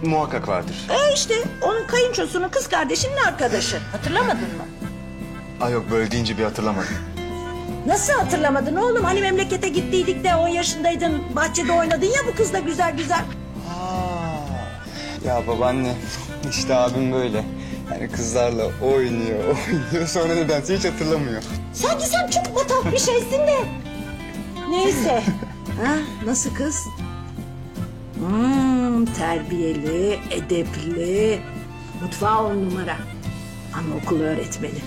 Muhakkak vardır. İşte onun kayınçosunun kız kardeşinin arkadaşı. Hatırlamadın mı? Ay yok, böyle deyince bir hatırlamadım. Nasıl hatırlamadın oğlum? Hani memlekete gittiydik de 10 yaşındaydın. Bahçede oynadın ya bu kızla güzel. Ya babaanne, işte abim böyle. Yani kızlarla oynuyor. Sonra nedense hiç hatırlamıyor. Sanki sen çok mataf bir şeysin de. Neyse. Ha, nasıl kız? Terbiyeli, edepli. Mutfağı 10 numara. Anaokulu öğretmeni.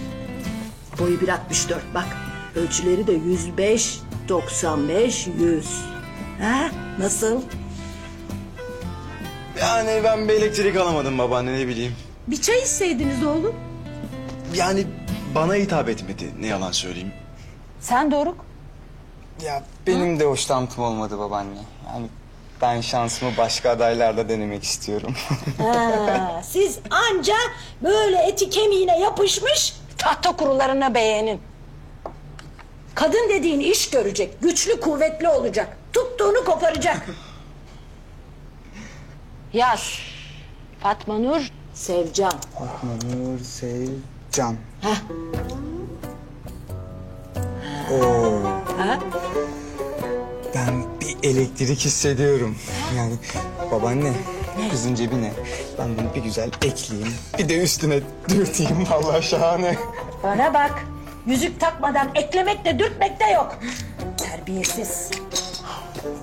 Boyu 1.64 bak. Ölçüleri de 105, 95, 100. Ha, nasıl? Yani ben bir elektrik alamadım babaanne, ne bileyim. Bir çay içseydiniz oğlum. Yani bana hitap etmedi, ne yalan söyleyeyim. Sen Doruk. Ya benim de hoşlantım olmadı babaanne. Yani ben şansımı başka adaylarda denemek istiyorum. Ha, siz anca böyle eti kemiğine yapışmış tahta kurularına beğenin. Kadın dediğin iş görecek, güçlü kuvvetli olacak, tuttuğunu koparacak. Yaz. Fatma Nur Sevcan. Fatma Nur Sevcan. Heh. Oo. Ha? Ben bir elektrik hissediyorum. Yani babaanne, kızın cebine ben bunu bir güzel ekleyeyim. Bir de üstüne dürteyim, vallahi şahane. Bana bak. Yüzük takmadan eklemek de dürtmek de yok. Terbiyesiz.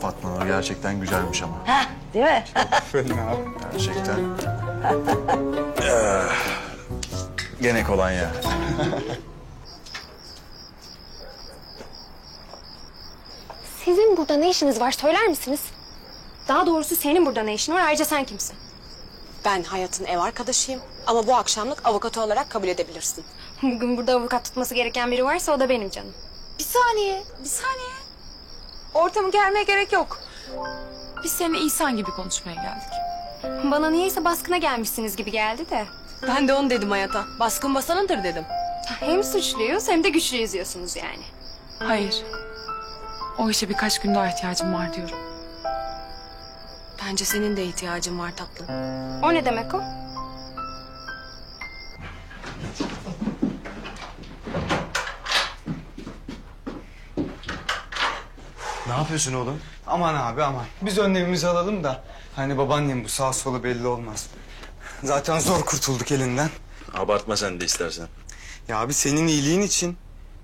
Fatma Nur gerçekten güzelmiş ama. Ha, değil mi? Fena. Gerçekten. Gene kolonya. Sizin burada ne işiniz var söyler misiniz? Daha doğrusu senin burada ne işin var? Ayrıca sen kimsin? Ben Hayat'ın ev arkadaşıyım ama bu akşamlık avukatı olarak kabul edebilirsin. Bugün burada avukat tutması gereken biri varsa o da benim canım. Bir saniye. Ortamı germeye gerek yok. Biz seninle insan gibi konuşmaya geldik. Bana niyeyse baskına gelmişsiniz gibi geldi de. Ben de onu dedim Hayat'a. Baskın basanındır dedim. Hem suçluyuz hem de güçlü yazıyorsunuz yani. Hayır. O işe birkaç gün daha ihtiyacım var diyorum. Bence senin de ihtiyacın var tatlım. O ne demek o? Ne yapıyorsun oğlum? Aman abi aman. Biz önlemimizi alalım da hani babaannem bu sağ solu belli olmaz. Zaten zor kurtulduk elinden. Abartma sen de istersen. Ya abi senin iyiliğin için.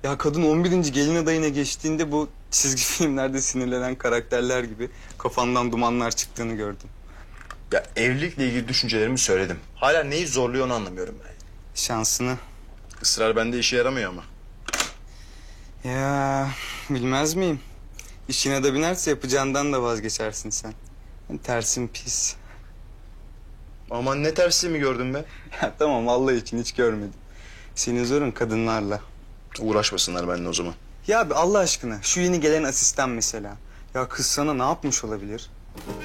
Ya kadın 11. gelin adayına geçtiğinde bu çizgi filmlerde sinirlenen karakterler gibi kafandan dumanlar çıktığını gördüm. Ya evlilikle ilgili düşüncelerimi söyledim. Hala neyi zorluyor onu anlamıyorum ben. Şansını. Israr bende işe yaramıyor ama. Ya bilmez miyim? İşine de binerse yapacağından da vazgeçersin sen. Tersin pis. Aman ne tersliği mi gördün be? Ya tamam Allah için hiç görmedim. Senin zorun kadınlarla. Uğraşmasınlar benimle o zaman. Ya abi Allah aşkına şu yeni gelen asistan mesela. Ya kız sana ne yapmış olabilir?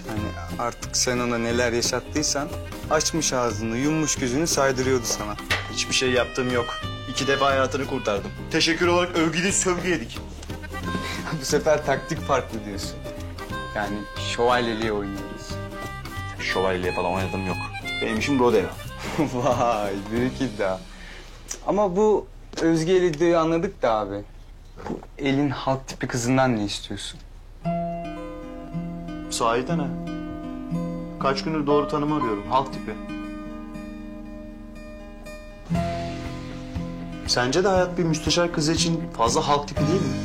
Hani artık sen ona neler yaşattıysan açmış ağzını, yummuş gözünü saydırıyordu sana. Hiçbir şey yaptığım yok. 2 defa hayatını kurtardım. Teşekkür olarak övgü değil sövgü yedik. Bu sefer taktik farklı diyorsun. Yani şövalyeliğe oynuyoruz. Şövalyeliğe falan oynadım yok. Benim işim rodeo. Vay büyük iddia. Ama bu Özge ile iddiayı anladık da abi. Bu elin halk tipi kızından ne istiyorsun? Sahiden ha. Kaç gündür doğru tanımı arıyorum. Halk tipi. Sence de hayat bir müsteşar kızı için fazla halk tipi değil mi?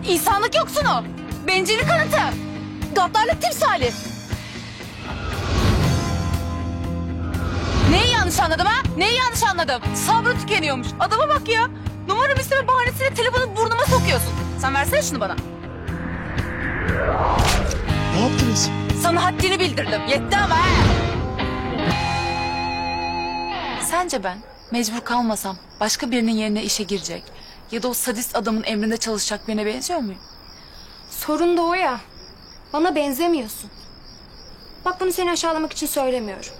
İnsanlık yoksunu, bencillik kanıtı, gaddarlık timsali. Neyi yanlış anladım ha? Neyi yanlış anladım? Sabrı tükeniyormuş. Adama bak ya. Numaramı isteme bahanesiyle telefonu burnuma sokuyorsun. Sen versene şunu bana. Ne yaptınız? Sana haddini bildirdim. Yetti ama ha. Sence ben mecbur kalmasam başka birinin yerine işe girecek ya da o sadist adamın emrinde çalışacak birine benziyor muyum? Sorun da o ya. Bana benzemiyorsun. Bak bunu seni aşağılamak için söylemiyorum.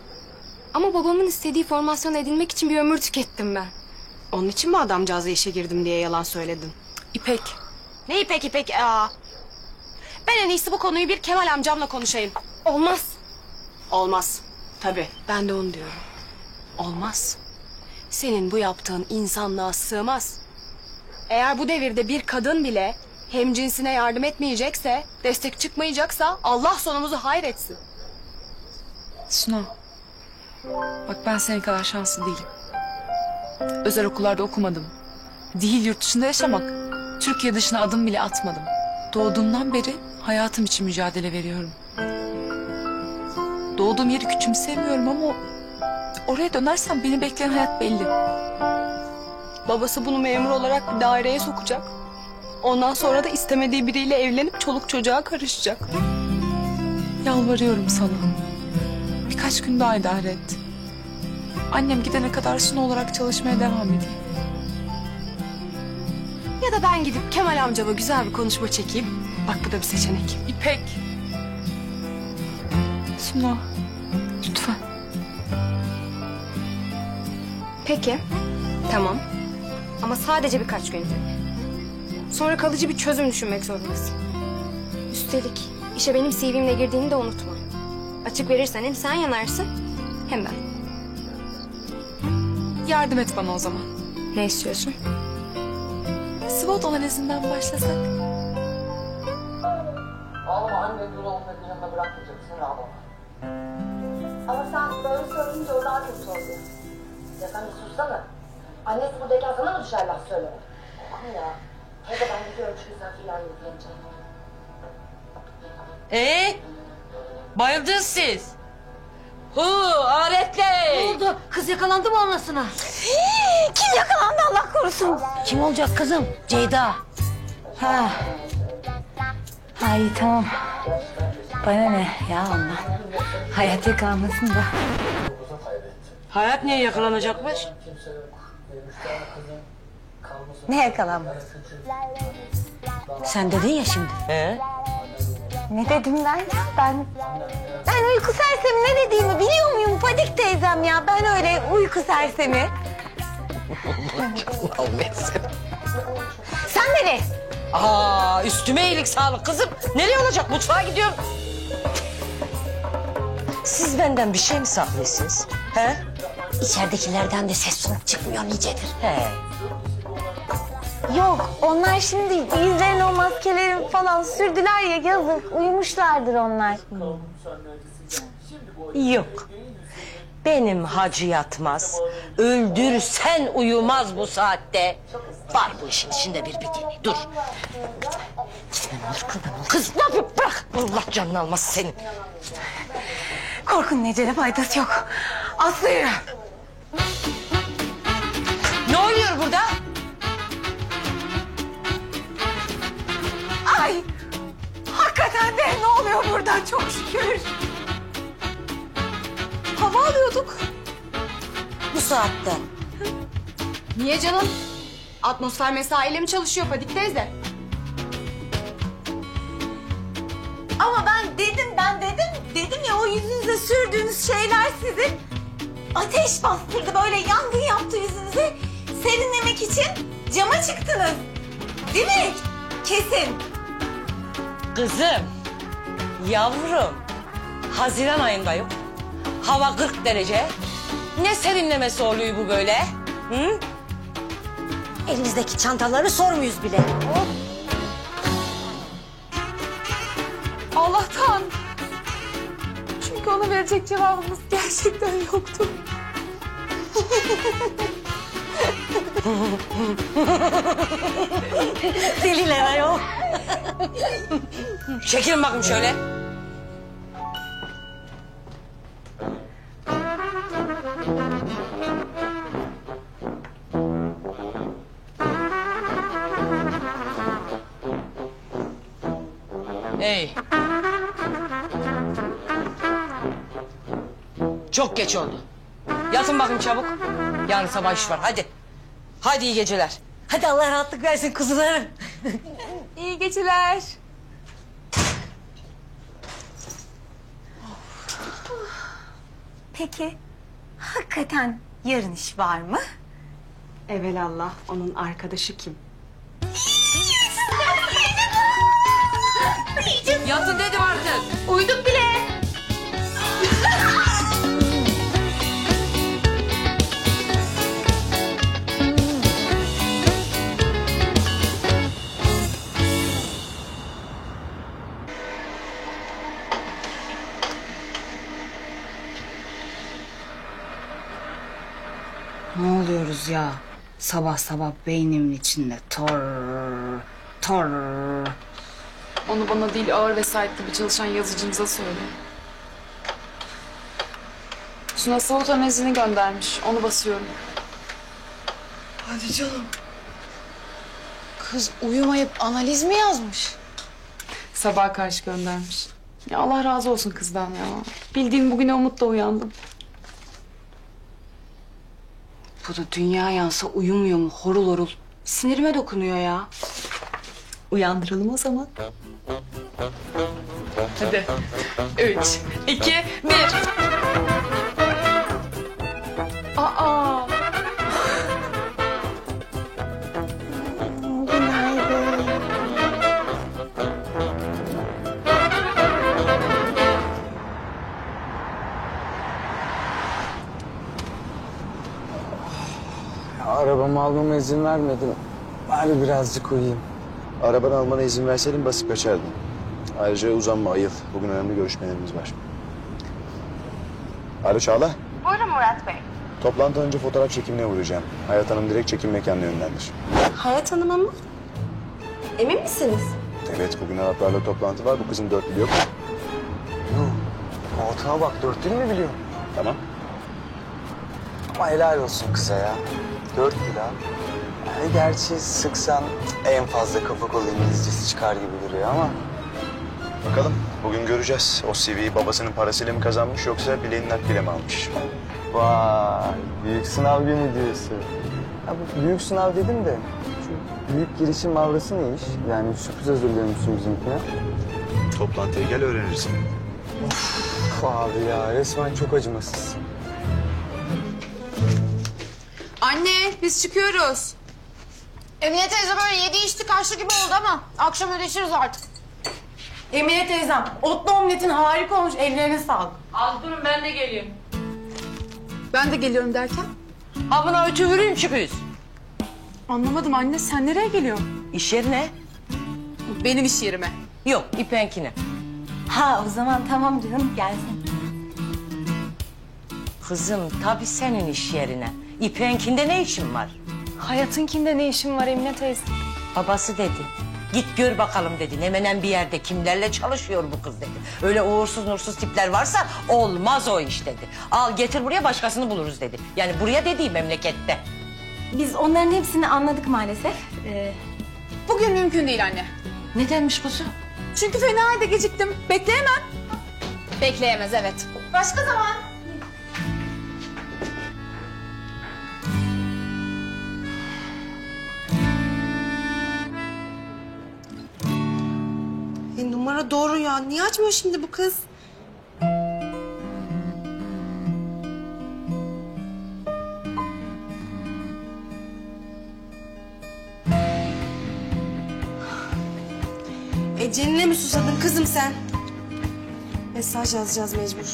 Ama babamın istediği formasyonu edinmek için bir ömür tükettim ben. Onun için mi adamcağıza işe girdim diye yalan söyledin? İpek. Ne İpek? Aa. Ben en iyisi bu konuyu bir Kemal amcamla konuşayım. Olmaz. Olmaz. Tabii ben de onu diyorum. Olmaz. Senin bu yaptığın insanlığa sığmaz. Eğer bu devirde bir kadın bile hemcinsine yardım etmeyecekse, destek çıkmayacaksa Allah sonumuzu hayretsin. Suna. Bak ben senin kadar şanslı değilim. Özel okullarda okumadım. Değil yurt dışında yaşamak. Türkiye dışına adım bile atmadım. Doğduğumdan beri hayatım için mücadele veriyorum. Doğduğum yeri küçümsemiyorum ama oraya dönersem beni bekleyen hayat belli. Babası bunu memur olarak bir daireye sokacak. Ondan sonra da istemediği biriyle evlenip çoluk çocuğa karışacak. Yalvarıyorum sana. Birkaç gün daha idare et. Annem gidene kadar Suna olarak çalışmaya devam edeyim. Ya da ben gidip Kemal amcama güzel bir konuşma çekeyim. Bak bu da bir seçenek. İpek. Suna. Lütfen. Peki. Tamam. Ama sadece birkaç günlük. Sonra kalıcı bir çözüm düşünmek zorundasın. Üstelik işe benim CV'mle girdiğini de unutma. Açık verirsen hem sen yanarsın hem ben. Yardım et bana o zaman. Ne istiyorsun? SWOT analizinden başlasak. Ağlama anne gün olmak yanında bırakmayacaksın ağlama. Ama sen böyle söyleyince o daha kötü oluyor. Ya sen bir sussana. Annesi buradayken sana mı düşer laf söyleme? Aman ya. Hadi ben gidiyorum çünkü sen filan yükleneceğim. Bayıldınız siz. Aletli. Ne oldu? Kız yakalandı mı anlasına? Kim yakalandı Allah korusun? Kim olacak kızım? Ceyda. Ha. Ay tamam. Bana ne ya ondan. Hayat yakalanmasın da. Hayat niye yakalanacakmış? Ne yakalanması? Sen dedin ya şimdi. Ne dedim ben ya? Ben uyku sersemi ne dediğimi biliyor muyum Fadik teyzem ya? Ben öyle uyku sersemi. Allah'ım etsin. Sen nereye? Üstüme iyilik sağlık kızım. Nereye olacak? Mutfağa gidiyorum. Siz benden bir şey mi saklıyorsunuz? He? İçeridekilerden de ses soluk çıkmıyor nicedir. He. Yok, onlar şimdi yüzlerine o maskelerin falan sürdüler ya, yazık. Uyumuşlardır onlar. Yok. Benim hacı yatmaz. Öldürsen uyumaz bu saatte. Var bu işin içinde bir bideni. Dur. Gitme ne olur kurban ol. Kız ne yapıyorsun? Bırak. Allah canını almasın senin. Korkun necele faydası yok. Aslı yürü. Ne oluyor burada? Ay! Hakikaten de ne oluyor burada çok şükür. Hava alıyorduk. Bu saatte. Niye canım? Atmosfer mesaiyle mi çalışıyor Fadik teyze? Ama ben dedim ya, o yüzünüze sürdüğünüz şeyler sizin ateş bastırdı, böyle yangın yaptı yüzünüze. Serinlemek için cama çıktınız. Değil mi? Kesin. Kızım, yavrum, Haziran ayındayım. Hava 40 derece. Ne serinlemesi oluyor bu böyle? Hı? Elinizdeki çantaları sormuyuz bile. Allah'tan. Çünkü ona verecek cevabımız gerçekten yoktu. Deliler ayol. Çekilin bakayım şöyle. Hey. Çok geç oldu. Yatın bakayım çabuk. Yarın sabah iş var. Hadi. Hadi iyi geceler. Hadi Allah rahatlık versin kuzularım. İyi geceler. Peki, hakikaten yarın iş var mı? Evelallah, onun arkadaşı kim? Yatın dedim artık. Uyuduk bile. Ne oluyoruz ya? Sabah sabah beynimin içinde tor. Onu bana değil, ağır vesayet gibi çalışan yazıcımıza söyle. Suna SWOT analizini göndermiş. Onu basıyorum. Hadi canım. Kız uyumayıp analiz mi yazmış? Sabaha karşı göndermiş. Ya Allah razı olsun kızdan ya. Bildiğin bugüne umutla uyandım. Bu da dünya yansa uyumuyor mu horul horul? Sinirime dokunuyor ya. Uyandıralım o zaman. Hadi. 3, 2, 1. Aa. Arabamı almama izin vermedin. Bari birazcık uyuyayım. Arabanı almana izin verseydin basıp kaçardın. Ayrıca uzanma, ayıl. Bugün önemli görüşmelerimiz var. Alo Çağla. Buyurun Murat Bey. Toplantı önce fotoğraf çekimine uğrayacağım. Hayat Hanım direkt çekim mekanına yönlendir. Hayat Hanım'a mı? Emin misiniz? Evet, bugün Araplarla toplantı var. Bu kızın 4 biliyor. Koltuğa bak 4 dil mi biliyor? Tamam. Ama helal olsun kıza ya. 4 dil ha. Yani gerçi sıksan en fazla kafa kol İngilizcesi çıkar gibi duruyor ama. Bakalım, bugün göreceğiz. O CV'yi babasının parasıyla mı kazanmış yoksa bileğinin nakliyle mi almış? Vay, büyük sınav günü diyorsun. Ya bu büyük sınav dedim de şu büyük girişim avrası ne iş? Yani sürpriz hazırlıyormuşsun bizimkine. Toplantıya gel öğrenirsin. Of abi ya, resmen çok acımasızsın. Anne biz çıkıyoruz. Emine teyze böyle yedi içti kaçtı gibi oldu ama akşam ödeşiriz artık. Emine teyzem, otlu omletin harika olmuş. Ellerine sağlık. Az durun ben de geliyorum. Ben de geliyorum derken? Ha buna ötüvürün çıkıyoruz. Anlamadım anne, sen nereye geliyorsun? İş yerine? Benim iş yerime. Yok İpek'ine. Ha o zaman tamam canım gelsin. Kızım tabii senin iş yerine. İpek'inde ne işin var? Hayat'ınkinde ne işin var Emine teyze? Babası dedi. Git gör bakalım dedi. Nemenen bir yerde kimlerle çalışıyor bu kız dedi. Öyle uğursuz nursuz tipler varsa olmaz o iş dedi. Al getir buraya başkasını buluruz dedi. Yani buraya dediği memlekette. Biz onların hepsini anladık maalesef. Bugün mümkün değil anne. Nedenmiş kuzu? Çünkü fena halde geciktim. Bekleyemem. Bekleyemez evet. Başka zaman. Numara doğru ya. Niye açmıyor şimdi bu kız? Eceline mi susadın kızım sen? Mesaj yazacağız mecbur.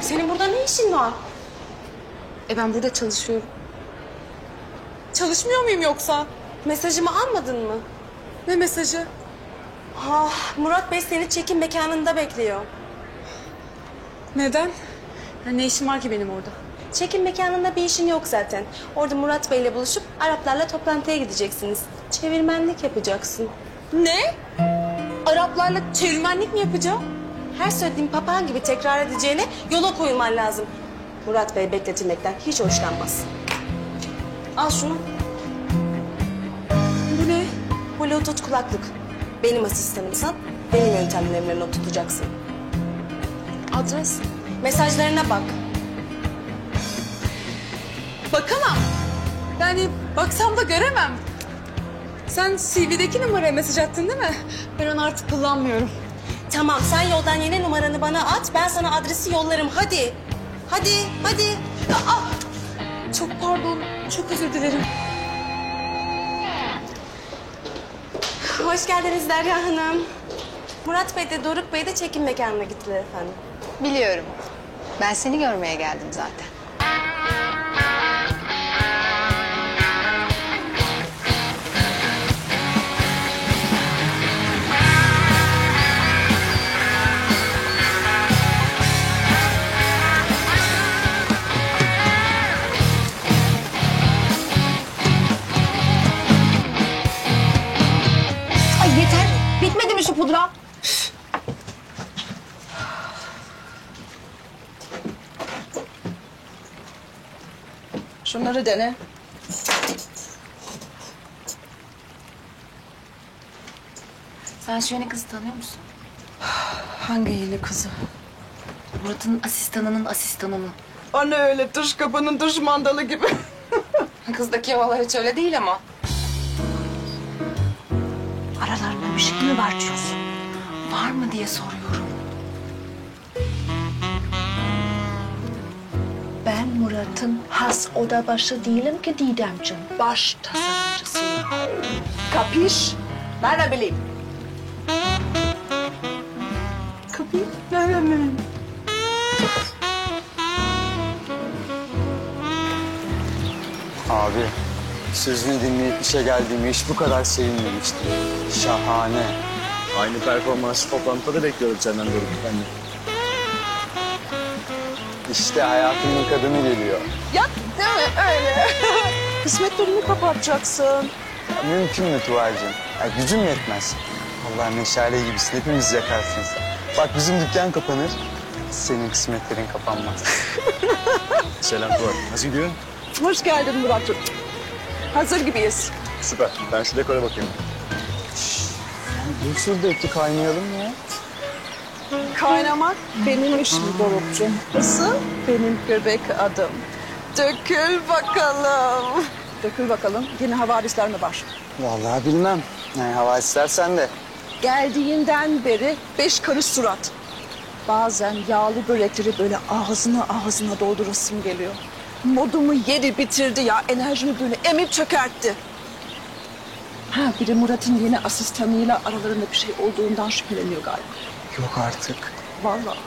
Senin burada ne işin var? Ben burada çalışıyorum. Çalışmıyor muyum yoksa? Mesajımı almadın mı? Ne mesajı? Murat Bey seni çekim mekanında bekliyor. Neden? Ya ne işim var ki benim orada? Çekim mekanında bir işin yok zaten. Orada Murat Bey'le buluşup Araplarla toplantıya gideceksiniz. Çevirmenlik yapacaksın. Ne? Araplarla çevirmenlik mi yapacağım? Her söylediğim papağan gibi tekrar edeceğine yola koyulman lazım. Murat Bey bekletilmekten hiç hoşlanmaz. Al şunu. Bu ne? Bluetooth kulaklık. Benim asistanımsan benim yöntemlerimle not tutacaksın. Adres? Mesajlarına bak. Bakamam. Yani baksam da göremem. Sen CV'deki numaraya mesaj attın değil mi? Ben onu artık kullanmıyorum. Tamam sen yoldan yeni numaranı bana at. Ben sana adresi yollarım. Hadi. Hadi. Hadi. Çok pardon. Çok özür dilerim. Hoş geldiniz Derya Hanım. Murat Bey de Doruk Bey de çekim mekanına gittiler efendim. Biliyorum. Ben seni görmeye geldim zaten. Ay yeter. Bitmedi mi şu pudra? Şunları dene. Sen şu yeni kızı tanıyor musun? Hangi yeni kızı? Murat'ın asistanının asistanını. O ne öyle dış kapının dış mandalı gibi. Kızdaki havalar hiç öyle değil ama. Aralarında bir şey mi var diyorsun? Var mı diye soruyorum. Ben Murat'ın has odabaşı değilim ki Didemciğim. Baş tasarımcısıyım. Kapiş? Ben ne bileyim. Kapiş? Abi, sözünü dinleyip işe geldiğime hiç bu kadar sevinmemiştim. Şahane. Aynı performansı toplantıda da bekliyorum senden Doruk. Ben de. İşte hayatımın kadını geliyor. Ya değil mi öyle? Kısmetlerini kapatacaksın. Ya, mümkün mü Tuğay'cığım? Ya, gücüm yetmez. Vallahi meşale gibisin, hepimiz yakarsın sen. Bak bizim dükkan kapanır, senin kısmetlerin kapanmaz. Selam Tuğay. Nasıl gidiyor? Hoş geldin Murat'cığım. Hazır gibiyiz. Süper. Ben şu dekora bakayım. Şurada eti kaynayalım mı ya? Kaynamak benim işim Doruk'cum. Isı benim göbek adım. Dökül bakalım. Dökül bakalım. Yine havadisler mi var? Vallahi bilmem. Ne hava istersen de. Geldiğinden beri 5 karış surat. Bazen yağlı börekleri böyle ağzına doldurasım geliyor. Modumu yedi bitirdi ya. Enerjimi böyle emip çökertti. Ha bir de Murat'ın yeni asistanıyla aralarında bir şey olduğundan şüpheleniyor galiba. Yok artık. Vallahi.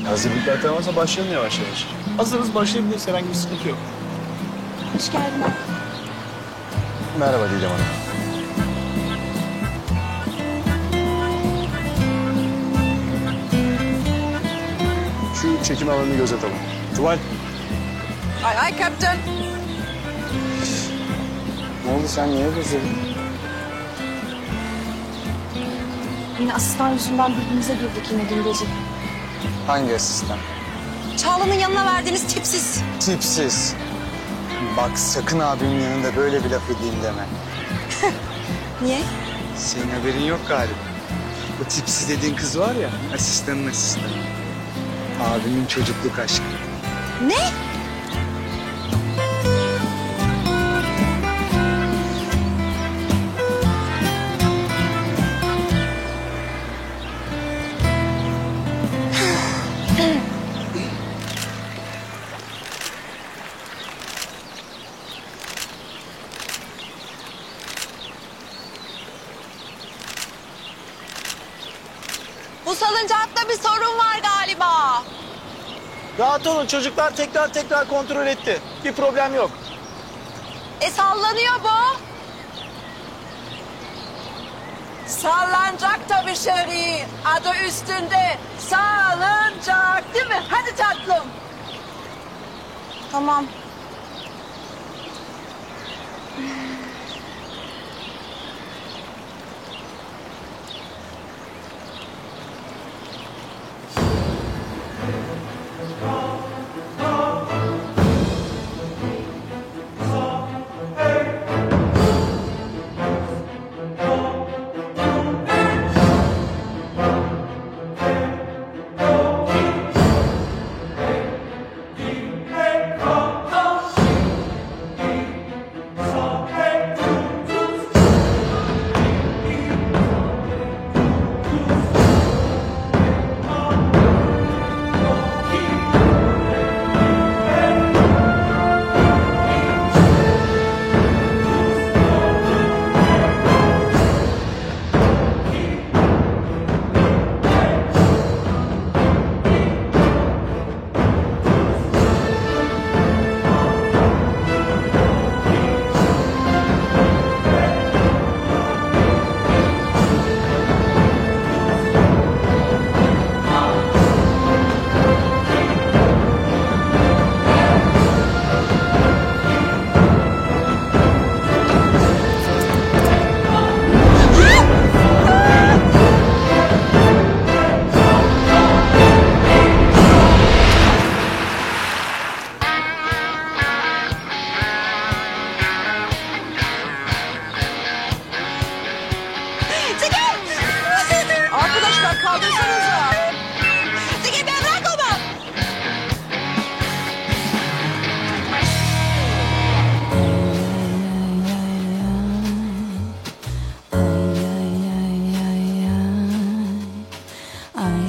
Hazırlıklar tamamsa başlayalım yavaş yavaş. Hazırız, başlayabiliriz. Herhangi bir sıkıntı yok. Hoş geldin. Merhaba Didem Hanım. Şu çekim alanını göz atalım. Tuval. Ay ay kaptan. Ne oldu sen niye bozuldun? Yine asistan yüzünden birbirimize girdik yine dün gece. Hangi asistan? Çağla'nın yanına verdiğiniz tipsiz. Tipsiz. Bak sakın abimin yanında böyle bir laf edeyim deme. Niye? Senin haberin yok galiba. O tipsiz dediğin kız var ya, asistanın asistanı. Abimin çocukluk aşkı. Ne? Bu salıncakta bir sorun var galiba. Rahat olun, çocuklar tekrar kontrol etti. Bir problem yok. Sallanıyor bu. Sallanacak tabii Şehri. Adı üstünde. Sallanacak değil mi? Hadi tatlım. Tamam. Arkadaşlar kaldırsanıza. Zeki ben bırak onu.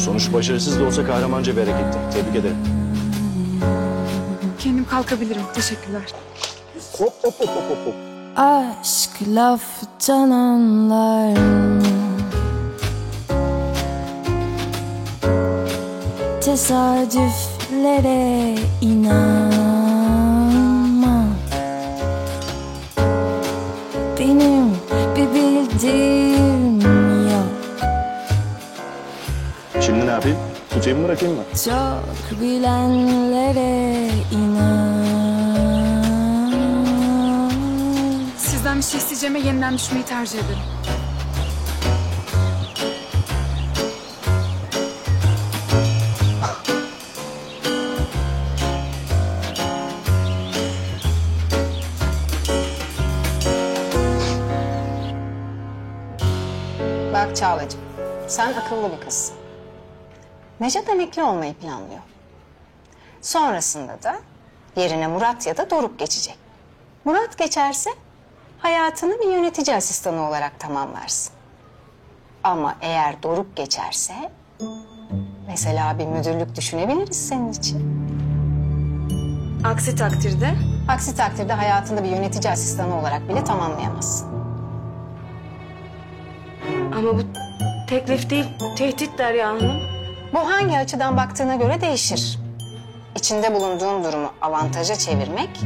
Sonuç başarısız da olsa kahramanca bir hareketti. Tebrik ederim. Kendim kalkabilirim. Teşekkürler. Hop. Aşk laftan anlar mı? Tesadüflere inanma. Benim bir bildiğim yok. Şimdi ne yapayım? Tutayım mı, bırakayım mı? Çok bilenlere inan. Sizden bir şey isteyeceğime yeniden düşmeyi tercih ederim. Bak Çağla'cığım, sen akıllı bir kızsın. Nejat emekli olmayı planlıyor. Sonrasında da yerine Murat ya da Doruk geçecek. Murat geçerse hayatını bir yönetici asistanı olarak tamamlarsın. Ama eğer Doruk geçerse mesela bir müdürlük düşünebiliriz senin için. Aksi takdirde? Aksi takdirde hayatını bir yönetici asistanı olarak bile tamamlayamazsın. Ama bu teklif değil, tehdit Derya Hanım. Bu hangi açıdan baktığına göre değişir. İçinde bulunduğun durumu avantaja çevirmek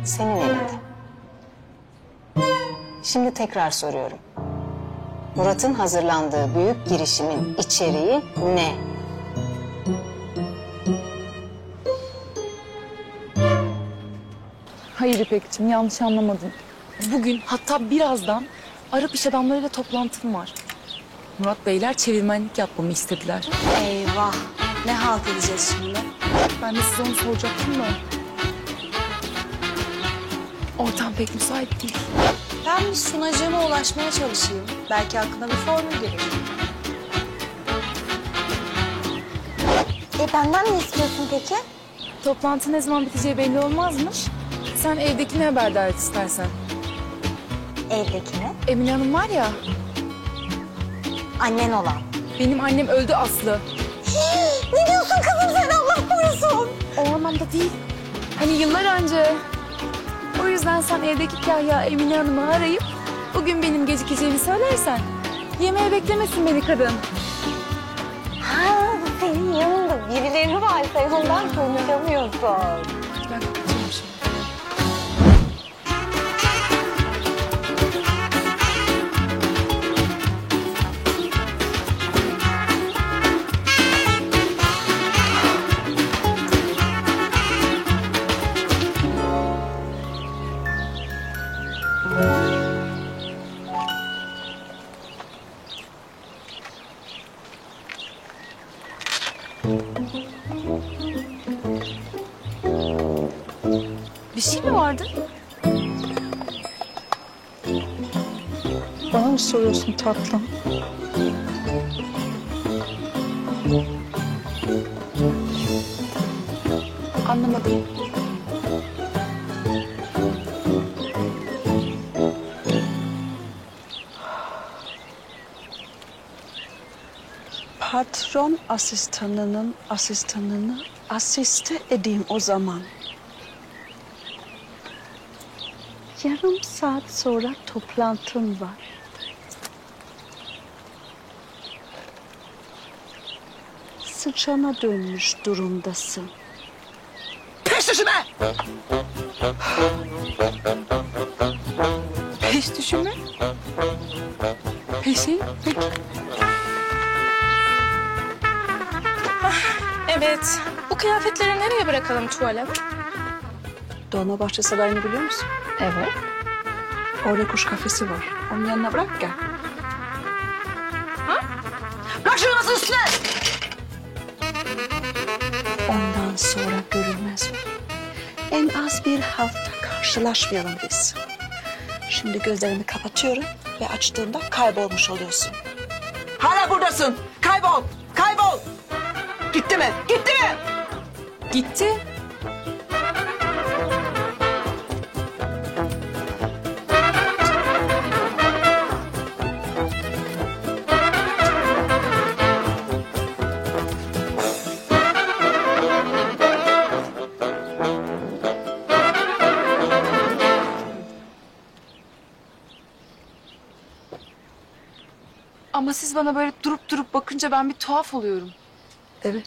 senin elinde. Şimdi tekrar soruyorum. Murat'ın hazırlandığı büyük girişimin içeriği ne? Hayır İpek'ciğim, yanlış anlamadın. Bugün, hatta birazdan Arap iş adamlarıyla toplantım var. Murat Beyler çevirmenlik yapmamı istediler. Eyvah. Ne halt edeceğiz şimdi? Ben de size onu soracaktım da. Ortam pek müsait değil. Ben bir sunacığıma ulaşmaya çalışayım. Belki aklına bir formül gelir. Benden ne istiyorsun peki? Toplantı ne zaman biteceği belli olmazmış. Sen evdekini haberdar et istersen. Evdekini? Emine Hanım var ya. Annen olan. Benim annem öldü Aslı. Ne diyorsun kızım sen, Allah korusun? O anlamda değil. Hani yıllar önce. O yüzden sen evdeki Kahya Emine Hanım'ı arayıp bugün benim gecikeceğimi söylersen yemeğe beklemesin beni kadın. Ha, senin yanında birileri var, sen ondan konuşamıyorsun. Ben kapatacağım şimdi. Bir şey mi vardı? Bana mı soruyorsun tatlım? Anlamadım. Patron asistanının asistanını asiste edeyim o zaman. Yarım saat sonra toplantın var. Sıçana dönmüş durumdasın. Peş düşme! Peş düşümü? Peşi? Peki. Evet. Bu kıyafetleri nereye bırakalım tuvale? Dolmabahçe Sarayı'nı biliyor musun? Evet. Orada kuş kafesi var. Onun yanına bırak gel. Başınızı üstüne! Ondan sonra görülmez mi? En az bir hafta karşılaşmayalım biz. Şimdi gözlerimi kapatıyorum ve açtığımda kaybolmuş oluyorsun. Hala buradasın. Kaybol, kaybol. Gitti mi? Gitti mi? Gitti. Ama siz bana böyle durup bakınca ben bir tuhaf oluyorum. Evet.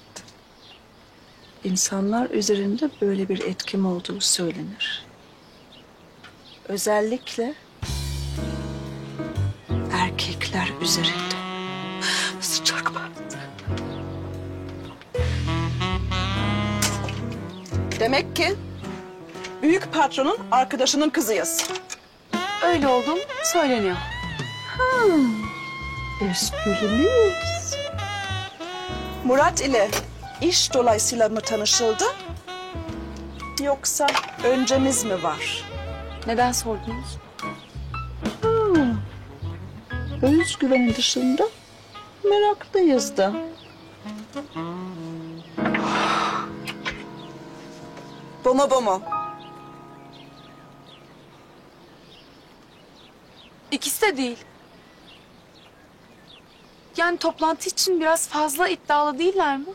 İnsanlar üzerinde böyle bir etkim olduğu söylenir. Özellikle erkekler üzerinde. Sıcak battı. Demek ki büyük patronun arkadaşının kızıyız. Öyle oldum söyleniyor. Espriliyiz. Murat ile iş dolayısıyla mı tanışıldı? Yoksa öncemiz mi var? Neden sordunuz? Özgüven dışında meraklıyız da. Bomo. İkisi de değil. Yani toplantı için biraz fazla iddialı değiller mi?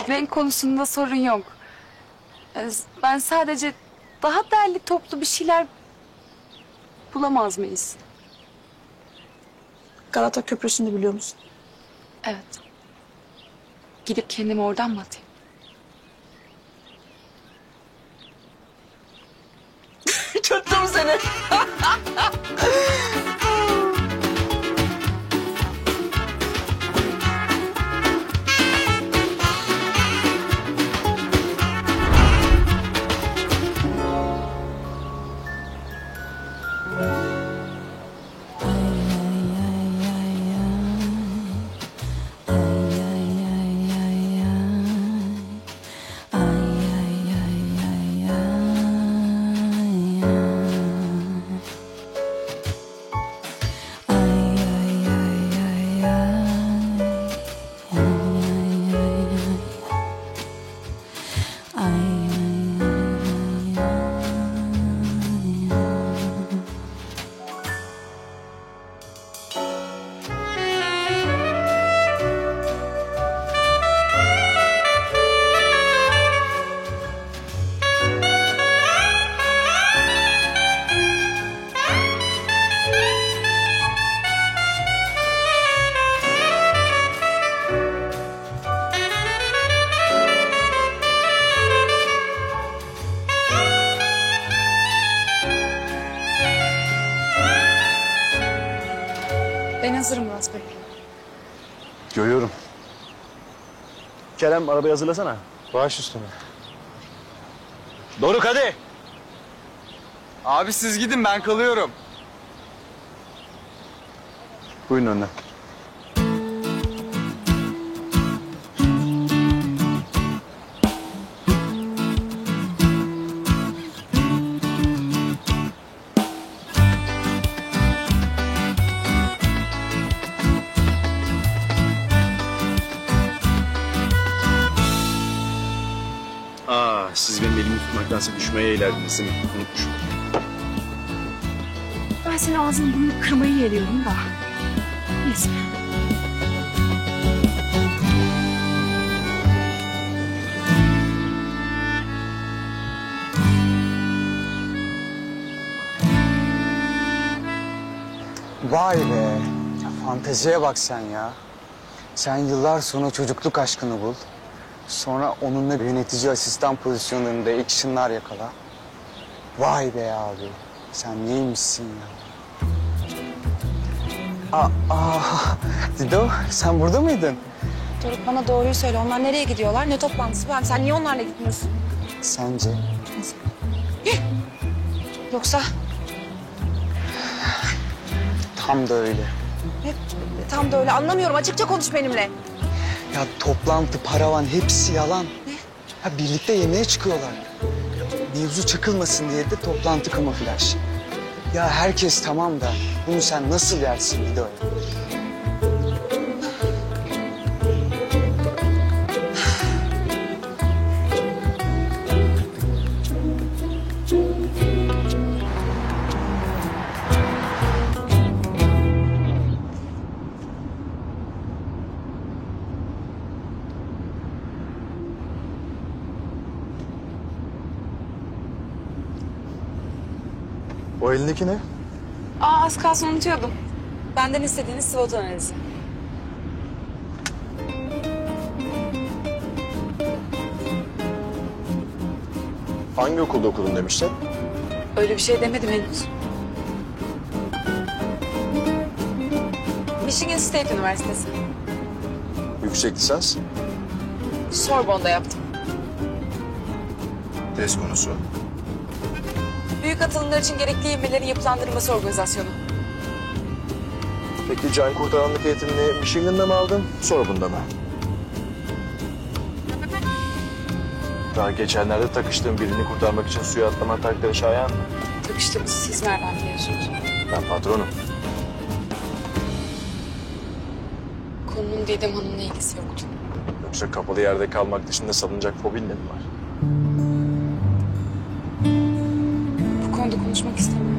Renk konusunda sorun yok. Ben sadece daha derli toplu bir şeyler bulamaz mıyız? Galata Köprüsü'nü biliyor musun? Evet. Gidip kendimi oradan mı atayım? Tuttum seni. Ben hazırım Murat Bey. Görüyorum. Kerem arabayı hazırlasana. Baş üstüne. Doruk hadi. Abi siz gidin ben kalıyorum. Buyurun önden. Siz benim elimi tutmaktansa düşmeye eğlerdiniz değil mi? Unutmuşum. Ben senin ağzını burnunu kırmayı yeğliyorum da. Neyse. Vay be. Ya fanteziye bak sen ya. Sen yıllar sonra çocukluk aşkını bul. Sonra onunla yönetici asistan pozisyonlarında action'lar yakala. Vay be abi. Sen neymişsin ya? Dido sen burada mıydın? Doruk bana doğruyu söyle. Onlar nereye gidiyorlar? Ne toplantısı var? Sen niye onlarla gitmiyorsun? Sence? Yoksa Tam da öyle. tam da öyle. Anlamıyorum. Açıkça konuş benimle. Ya toplantı, paravan hepsi yalan. Ha birlikte yemeğe çıkıyorlar. Mevzu çakılmasın diye de toplantı kamuflaj. Ya herkes tamam da bunu sen nasıl yersin bir de öyle? O elindeki ne? Az kalsın unutuyordum. Benden istediğiniz SWOT analizi. Hangi okulda okudun demiştin? Öyle bir şey demedim henüz. Michigan State Üniversitesi. Yüksek lisans. Sorbonne'da yaptım. Tez konusu. Büyük atılımlar için gerekli ivmelerin yapılandırılması organizasyonu. Peki can kurtaranlık eğitimini Michigan'da mı aldın, Sorbonne'da mı? Daha geçenlerde takıştığım birini kurtarmak için suya atlaman takdiri şayan. Takıştığımızı siz nereden biliyorsunuz? Ben patronum. Konunun bunun Didem Hanım'la ilgisi yoktu. Yoksa kapalı yerde kalmak dışında salınacak fobin de mi var? Bu konuda konuşmak istemiyorum.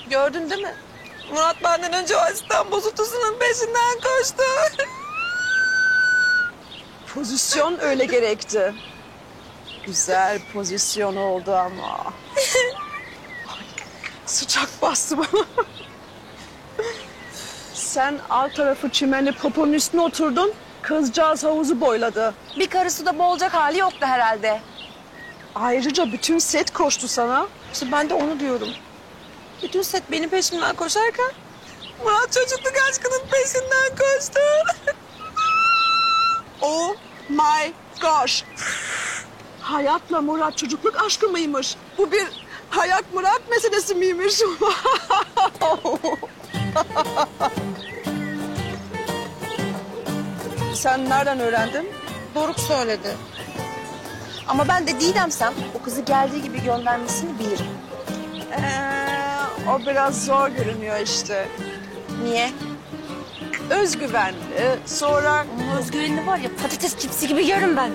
Gördün değil mi? Murat benden önce o asistan bozuntusunun peşinden koştu. Pozisyon öyle gerekti. Güzel pozisyon oldu ama. Ay, sıcak bastı bana. Sen alt tarafı çimenli poponun üstüne oturdun. Kızcağız havuzu boyladı. Bir karısı da boğulacak hali yoktu herhalde. Ayrıca bütün set koştu sana. İşte ben de onu diyorum. Bütün set benim peşimden koşarken Murat çocukluk aşkının peşinden koştu. Oh my gosh. Hayatla Murat çocukluk aşkı mıymış? Bu bir hayat Murat meselesi miymiş? Sen nereden öğrendin? Doruk söyledi. Ama ben de Didem'sem o kızı geldiği gibi göndermesini bilirim. O biraz zor görünüyor işte. Niye? Özgüvenli, sonra... Özgüvenli var ya patates cipsi gibi yarım ben.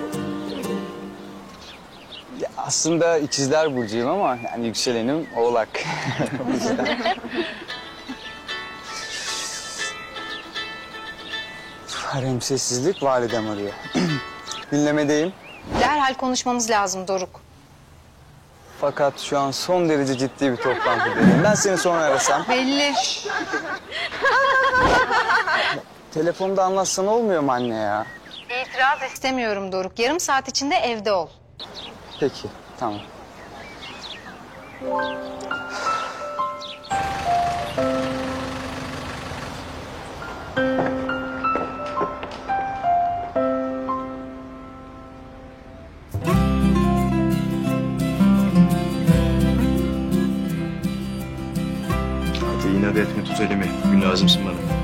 Ya aslında ikizler burcuyum ama yani yükselenim Oğlak. O yüzden. Haremsizlik validem arıyor. Dinlemedeyim. Derhal konuşmamız lazım Doruk. Fakat şu an son derece ciddi bir toplantıdayım. Ben seni sonra arasam. Belli. Telefonda anlatsan olmuyor mu anne ya? İtiraz istemiyorum Doruk. Yarım saat içinde evde ol. Peki, tamam. Hadi inat etme tut elimi. Gün lazımsın bana.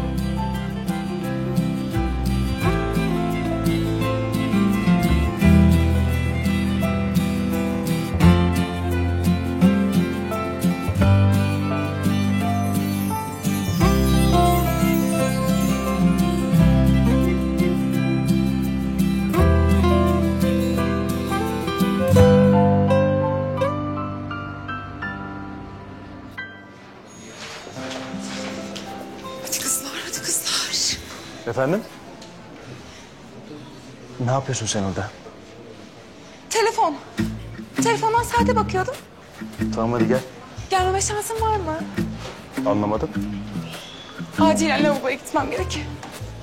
Efendim? Ne yapıyorsun sen orada? Telefon. Telefondan saate bakıyordum. Tamam hadi gel. Gelmeme şansın var mı? Anlamadım. Acilen lavaboya gitmem gerek.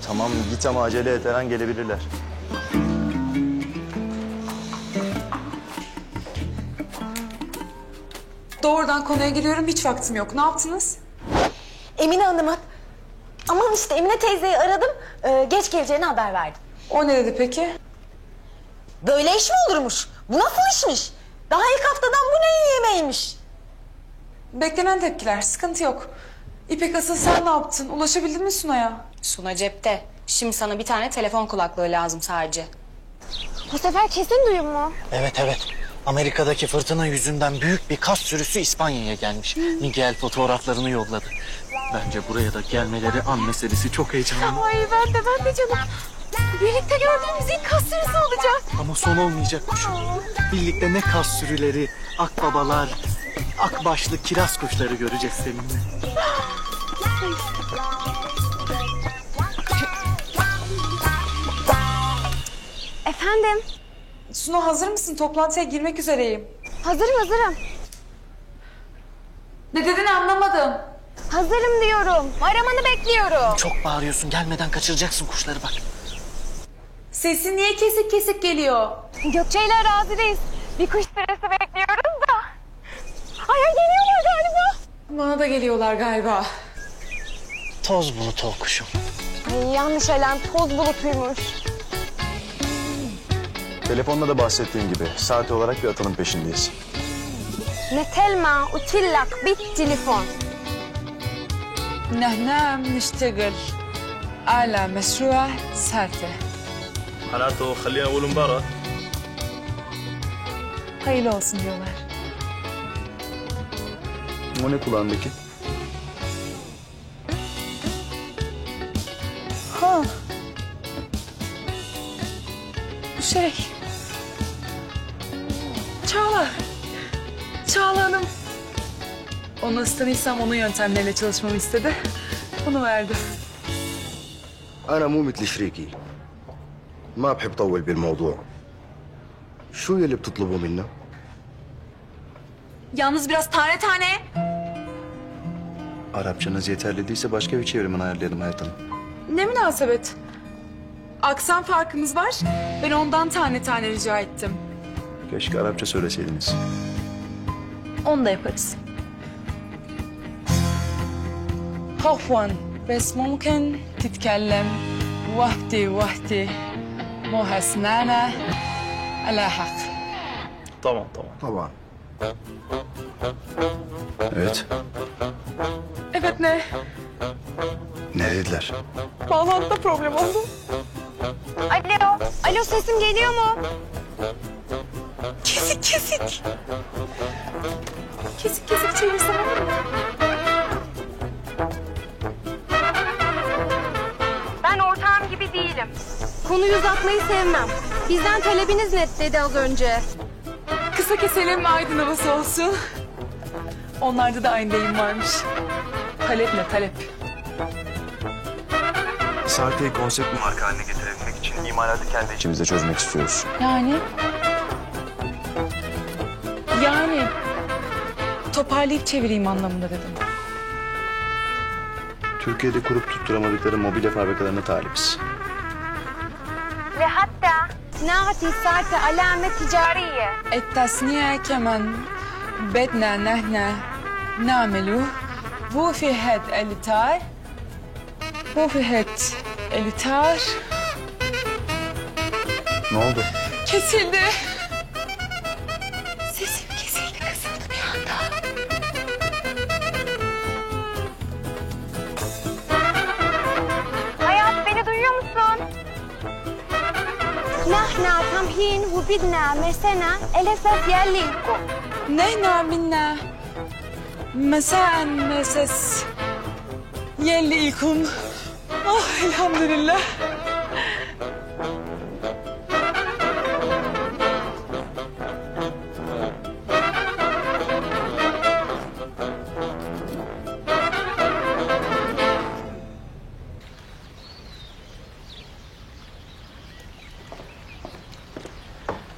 Tamam git ama acele et, her an gelebilirler. Doğrudan konuya giriyorum, hiç vaktim yok. Ne yaptınız? Emine Hanım'ı. Aman işte Emine teyzeyi aradım. Geç geleceğini haber verdim. O ne dedi peki? Böyle iş mi olurmuş? Bu nasıl işmiş? Daha ilk haftadan bu ne yemeğiymiş? Beklenen tepkiler, sıkıntı yok. İpek asıl sen ne yaptın? Ulaşabildin mi Suna'ya? Suna cepte. Şimdi sana bir tane telefon kulaklığı lazım sadece. Bu sefer kesin duyum mu? Evet. Amerika'daki fırtına yüzünden büyük bir kas sürüsü İspanya'ya gelmiş. Miguel fotoğraflarını yolladı. Bence buraya da gelmeleri an meselesi çok heyecanlı. Ay ben de canım. Birlikte gördüğümüz ilk kas sürüsü olacak. Ama son olmayacak kuşum. Birlikte ne kas sürüleri, akbabalar, akbaşlı kiraz kuşları göreceğiz seninle. Efendim? Suna hazır mısın? Toplantıya girmek üzereyim. Hazırım. Ne dediğini anlamadım. Hazırım diyorum. Aramanı bekliyorum. Çok bağırıyorsun, gelmeden kaçıracaksın kuşları bak. Sesin niye kesik kesik geliyor? Gökçe ile arazidayız. Bir kuş sürüsü bekliyoruz da. Ay geliyorlar galiba. Bana da geliyorlar galiba. Toz bulutu o kuşum. Ay yanlış alarm, toz bulutuymuş. Telefonda da bahsettiğim gibi saat olarak bir atılım peşindeyiz. Netelma utillak bit telefon. Nehnem niştegel. على مشروع سارتة. معناته خلينا نقول مباراة. Hayırlı olsun diyorlar. O ne kulağındaki? Ha. Bu şey. Çağla. Çağla Hanım. Onu ısıtanıysam onun yöntemleriyle çalışmamı istedi. Bunu verdi. أنا مو مثل شريكي ما بحب طول بالموضوع شو يلي بتطلبوا منا؟ Yalnız biraz tane tane. Arapçanız yeterli değilse başka bir çevirimin ayarlayalım Hayat Hanım. Ne münasebet. Aksan farkımız var. Ben ondan tane tane rica ettim. Keşke Arapça söyleseydiniz. Onu da yaparız. عفوا بس ممكن تتكلم وحدي وحدي مو هسنانة على حق. Tamam. طبعا. Evet. Evet ne? Ne dediler? Bağlantıda problem oldu. Alo sesim geliyor mu? Kesik kesik. Kesik kesik çevirsem olur mu? Ben ortağım gibi değilim. Konuyu uzatmayı sevmem. Bizden talebiniz net dedi az önce. Kısa keselim aydın havası olsun. Onlarda da aynı deyim varmış. Talep ne talep? Sarte'yi konsept marka haline getirebilmek için imalatı kendi içimizde çözmek istiyoruz. Yani toparlayıp çevireyim anlamında dedim. Türkiye'de kurup tutturamadıkları mobilya fabrikalarına talibiz. وحتى نعطي ساعة علامة تجارية. التصنيع كمان بدنا نحن نعمله bu في هاد الإطار bu في هاد الإطار. Ne oldu? Kesildi. Sesim kesildi, kısıldı bir anda. Hayat beni duyuyor musun? نحن تمهين وبدنا مسنا الأساس يليكم. نحن منا مساء مساس يليكم. Oh elhamdülillah.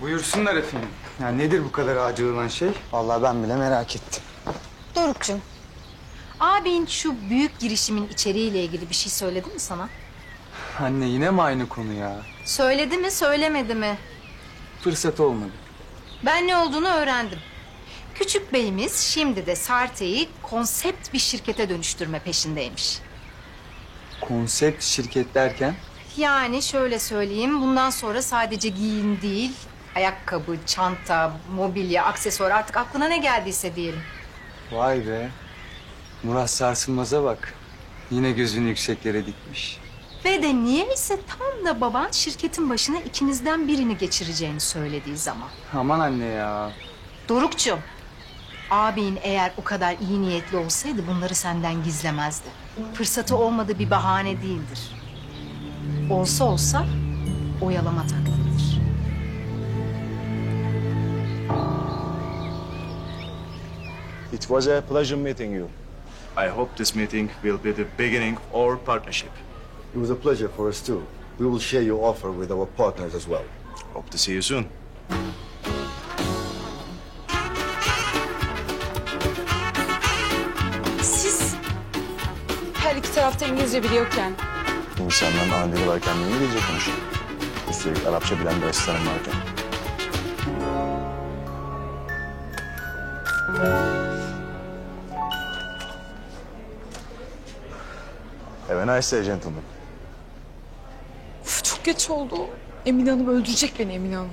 Buyursunlar efendim. Ya nedir bu kadar acil olan şey? Vallahi ben bile merak ettim. Doruk'cum, abin şu büyük girişimin içeriğiyle ilgili bir şey söyledi mi sana? Anne yine mi aynı konu ya? Söyledi mi, söylemedi mi? Fırsat olmadı. Ben ne olduğunu öğrendim. Küçük beyimiz şimdi de Sarte'yi konsept bir şirkete dönüştürme peşindeymiş. Konsept şirket derken? Yani şöyle söyleyeyim, bundan sonra sadece giyim değil, ayakkabı, çanta, mobilya, aksesuar artık aklına ne geldiyse diyelim. Vay be. Murat Sarsılmaz'a bak. Yine gözünü yükseklere dikmiş. Ve de niyeyse tam da baban şirketin başına ikinizden birini geçireceğini söylediği zaman. Aman anne ya. Doruk'cum, abin eğer o kadar iyi niyetli olsaydı bunları senden gizlemezdi. Fırsatı olmadığı bir bahane değildir. Olsa olsa oyalama taktiğidir. It was a pleasure meeting you. I hope this meeting will be the beginning of our partnership. It was a pleasure for us too. We will share your offer with our partners as well. Hope to see you soon. Siz her iki tarafta İngilizce biliyorken İnsanların anneleri varken niye İngilizce konuşuyor? Üstelik Arapça bilen bir asistanım varken. Have a nice day, gentlemen. Uf, çok geç oldu. Emine Hanım öldürecek beni Emine Hanım.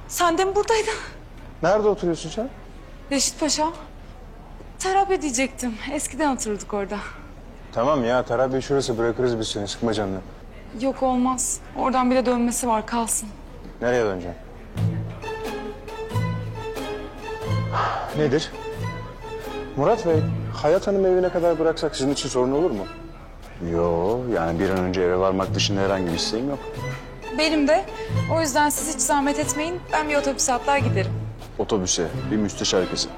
Sen de mi buradaydın? Nerede oturuyorsun sen? Reşit Paşa. Terapi diyecektim. Eskiden otururduk orada. Tamam ya, Tarabya şurası, bırakırız biz seni, sıkma canını. Yok olmaz. Oradan bir de dönmesi var, kalsın. Nereye döneceksin? Nedir? Murat Bey, Hayat Hanım evine kadar bıraksak sizin için sorun olur mu? Yo, yani bir an önce eve varmak dışında herhangi bir isteğim yok. Benim de. O yüzden siz hiç zahmet etmeyin. Ben bir otobüse atlar giderim. Otobüse, bir müsteşar kızı.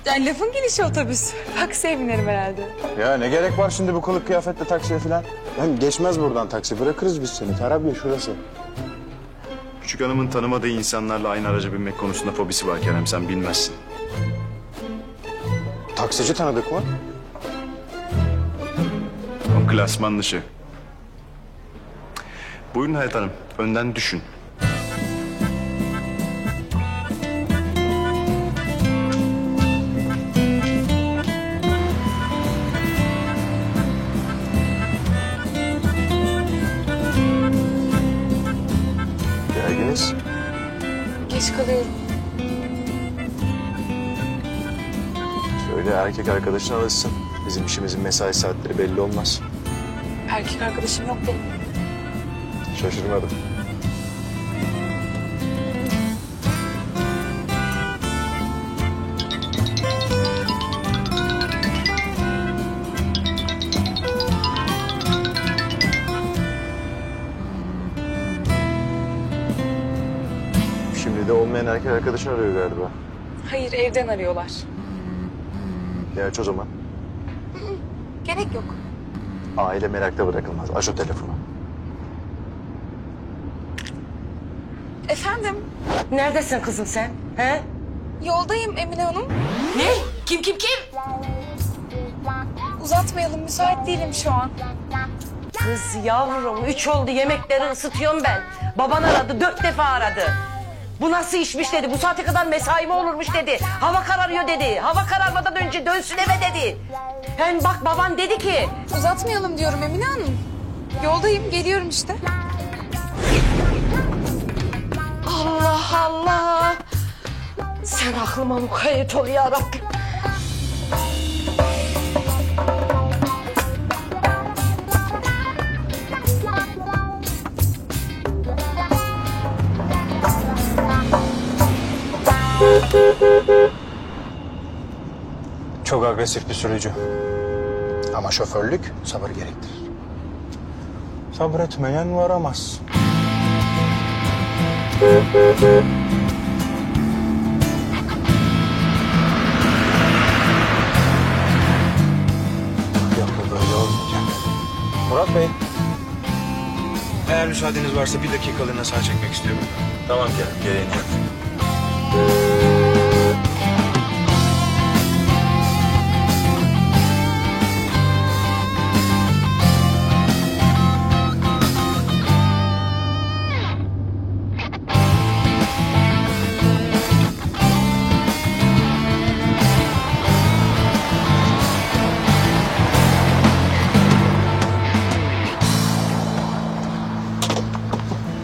Yani lafın gelişi otobüs. Taksiye binerim herhalde. Ya ne gerek var şimdi bu kılık kıyafetle taksiye falan? Hem geçmez buradan taksi, bırakırız biz seni. Tarabya şurası. Küçük hanımın tanımadığı insanlarla aynı araca binmek konusunda fobisi var Kerem, sen bilmezsin. Taksici tanıdık mı? O klasman dışı. Buyurun Hayat Hanım, önden düşün. Gerginiz. Geç kalıyorum. Şöyle erkek arkadaşın alışsın. Bizim işimizin mesai saatleri belli olmaz. Erkek arkadaşım yok benim. Şaşırmadım. Şimdi de olmayan erkek arkadaşın arıyor galiba. Hayır, evden arıyorlar. Ya aç o zaman. Gerek yok. Aile merakta bırakılmaz. Aç o telefonu. Efendim? Neredesin kızım sen? He? Yoldayım Emine Hanım. Ne? Kim? Uzatmayalım, müsait değilim şu an. Kız yavrum, 3 oldu, yemekleri ısıtıyorum ben. Baban aradı, 4 defa aradı. Bu nasıl işmiş dedi, bu saate kadar mesai mi olurmuş dedi. Hava kararıyor dedi, hava kararmadan önce dönsün eve dedi. Hem bak baban dedi ki... Uzatmayalım diyorum Emine Hanım. Yoldayım, geliyorum işte. Allah Allah! Sen aklıma mukayyet ol ya Rabbim. Çok agresif bir sürücü. Ama şoförlük sabır gerektirir. Sabretmeyen varamaz. Yok bu böyle olmayacak. Murat Bey. Eğer müsaadeniz varsa bir dakikalığına sağ çekmek istiyorum. Tamam Kerem, gereğini yap.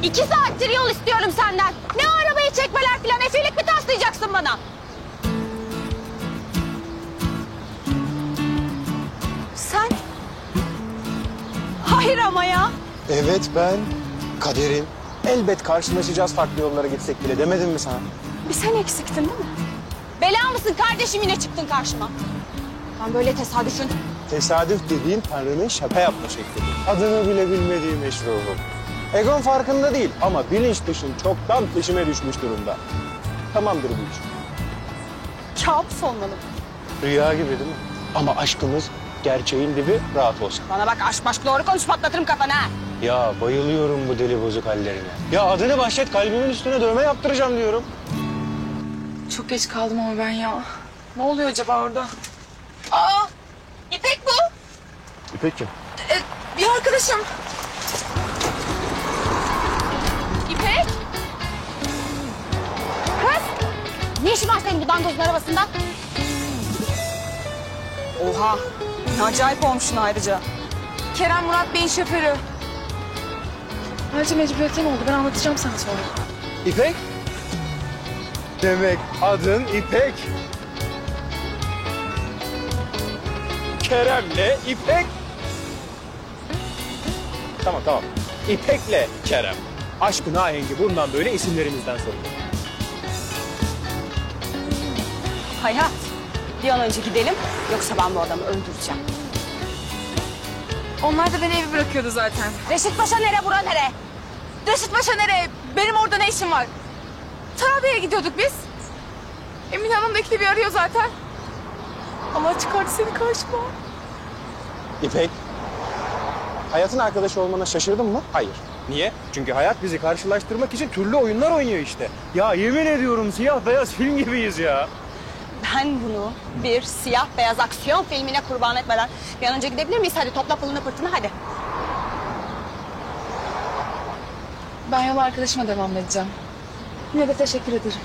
İki saattir yol istiyorum senden. Ne o arabayı çekmeler falan, efelik mi taslayacaksın bana? Sen? Hayır ama ya. Evet ben. Kaderim. Elbet karşılaşacağız farklı yollara gitsek bile, demedim mi sana? Bir sen eksiktin değil mi? Bela mısın kardeşim, yine çıktın karşıma. Ben böyle tesadüfün... Tesadüf dediğin Tanrı'nın şaka yapma şekli. Adını bile bilmediğim meşruğum. Egon farkında değil ama bilinç dışın çoktan peşime düşmüş durumda. Tamamdır bu iş. Kabus olmalı. Rüya gibi değil mi? Ama aşkımız gerçeğin dibi, rahat olsun. Bana bak, aşk başk doğru konuş, patlatırım kafanı ha. Ya bayılıyorum bu deli bozuk hallerine. Ya adını bahşet, kalbimin üstüne dövme yaptıracağım diyorum. Çok geç kaldım ama ben ya. Ne oluyor acaba orada? Aa! İpek bu. İpek kim? Bir arkadaşım. İpek? Kız! Ne işin var senin bu dangozun arabasında? Oha! Ne acayip olmuşsun ayrıca. Kerem Murat Bey'in şoförü. Ayrıca mecburiyetten oldu. Ben anlatacağım sana sonra. İpek? Demek adın İpek. Kerem'le İpek... Tamam. İpek'le Kerem. Aşkın ahengi bundan böyle isimlerimizden sorulur. Hayat, bir an önce gidelim. Yoksa ben bu adamı öldüreceğim. Onlar da beni evi bırakıyordu zaten. Reşit Paşa nere, bura nere? Reşit Paşa nereye? Benim orada ne işim var? Tarabya'ya gidiyorduk biz. Emine Hanım da ikide bir arıyor zaten. Allah çıkardı seni karşıma. İpek, Hayat'ın arkadaşı olmana şaşırdın mı? Hayır. Niye? Çünkü Hayat bizi karşılaştırmak için türlü oyunlar oynuyor işte. Ya yemin ediyorum siyah beyaz film gibiyiz ya. Ben bunu bir siyah beyaz aksiyon filmine kurban etmeden bir an önce gidebilir miyiz? Hadi topla pılını pırtını hadi. Ben yola arkadaşıma devam edeceğim. Yine de teşekkür ederim.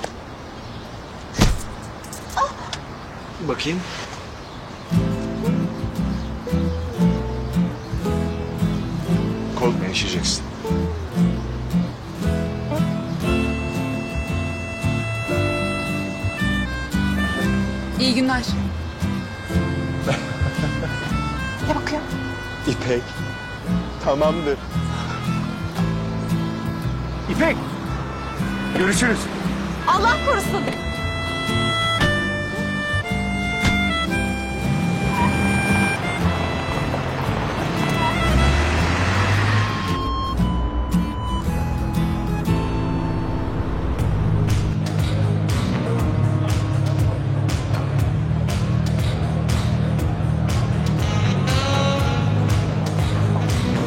Bakayım. Korkma, yaşayacaksın. İyi günler. Ne bakıyor? İpek, tamamdır. İpek, görüşürüz. Allah korusun.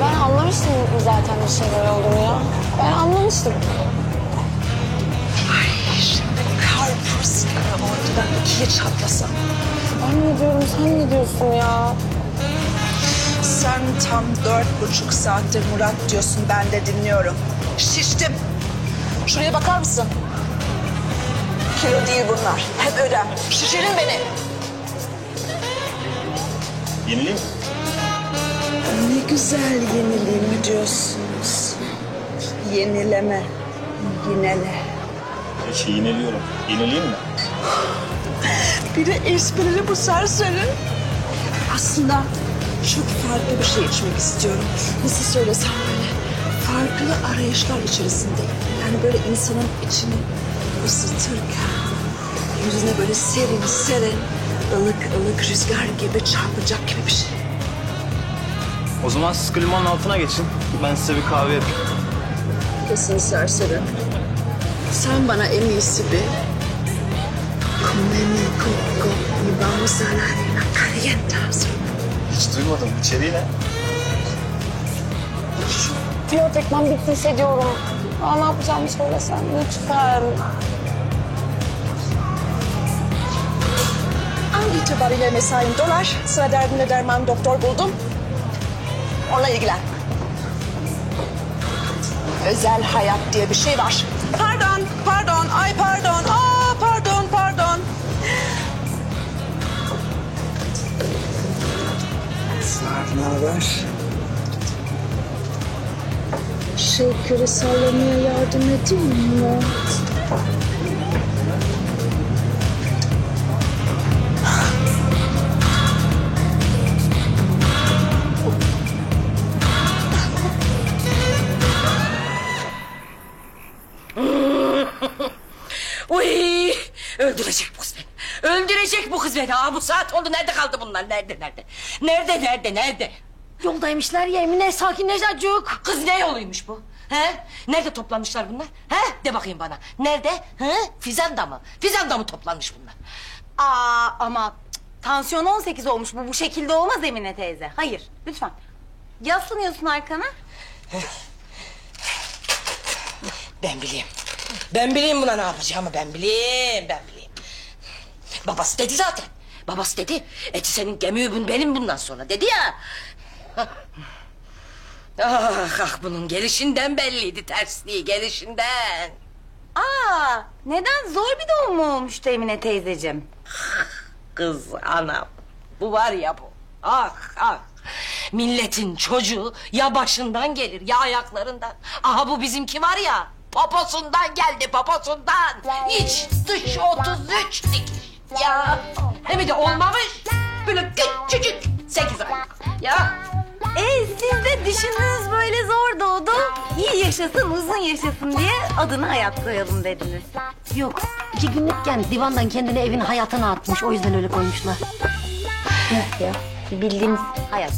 Ben anlamıştım zaten bir şeyler olduğunu ya. Ben anlamıştım. Şimdi karpuz gibi ortadan ikiye çatlasam. Ben ne diyorum, sen ne diyorsun ya? Sen tam 4,5 saattir Murat diyorsun, ben de dinliyorum. Şiştim. Şuraya bakar mısın? Kilo değil bunlar, hep ödem. Şişirin beni. Yenileyim mi? Ne güzel yenileyim diyorsunuz. Yenileme, yinele. Peki yeniliyorum. Yenileyim mi? Bir de esprili bu serseri. Aslında çok farklı bir şey içmek istiyorum. Nasıl söylesem böyle farklı arayışlar içerisindeyim. Yani böyle insanın içini ısıtırken yüzüne böyle serin serin ılık ılık rüzgar gibi çarpacak gibi bir şey. O zaman siz klimanın altına geçin. Ben size bir kahve yapayım. Kesin serseri. Sen bana en iyisi bir come mi coco y vamos a la arena caliente. Hiç duymadım. İçeriği ne? Flört etmem bitti hissediyorum. Aa, ne yapacağımı söylesen lütfen. An itibariyle mesaim dolar. Sıra derdinde derman doktor buldum. Onunla ilgilen. Özel hayat diye bir şey var. Pardon, ay pardon, pardon. Ne haber? Şekeri sallamaya yardım edeyim mi? Uy! Öldürecek bu kız beni. Öldürecek bu kız beni. Aa, bu saat oldu. Nerede kaldı bunlar? Nerede? Yoldaymışlar ya Emine. Sakinleş azıcık. Kız ne yoluymuş bu? He? Nerede toplanmışlar bunlar? He? De bakayım bana. Nerede? He? Fizan'da mı? Fizan'da mı toplanmış bunlar? Aa ama tansiyon 18 olmuş bu şekilde olmaz Emine teyze. Hayır lütfen. Yaslanıyorsun arkana. Ben bileyim buna ne yapacağımı. Ben bileyim. Babası dedi zaten. Babası dedi. Eti senin kemiği benim bundan sonra dedi ya. Bunun gelişinden belliydi tersliği gelişinden. Aa neden zor bir doğum mu olmuştu Emine teyzeciğim? Kız anam. Bu var ya bu. Ah. Milletin çocuğu ya başından gelir ya ayaklarından. Aha bu bizimki var ya. Poposundan geldi poposundan. İç dış 33 dikiş. Ya hem de olmamış. Böyle küçücük 8 ay. Ya. Siz de düşündünüz böyle zor doğdu. İyi yaşasın, uzun yaşasın diye adını Hayat koyalım dediniz. Yok, 2 günlükken divandan kendini evin hayatına atmış. O yüzden öyle koymuşlar. Yok ya, bildiğimiz Hayat.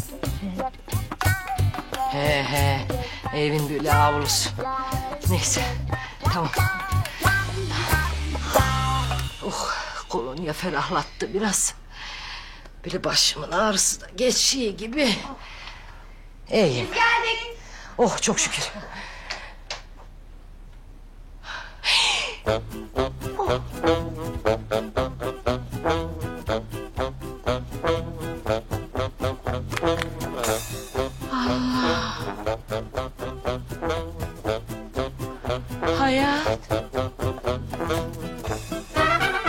He, evin böyle avlusu. Neyse, tamam. Kolonya ferahlattı biraz. Böyle başımın ağrısı da geçiyor gibi. İyiyim. Geldik. Oh, çok şükür. Allah. Hayat.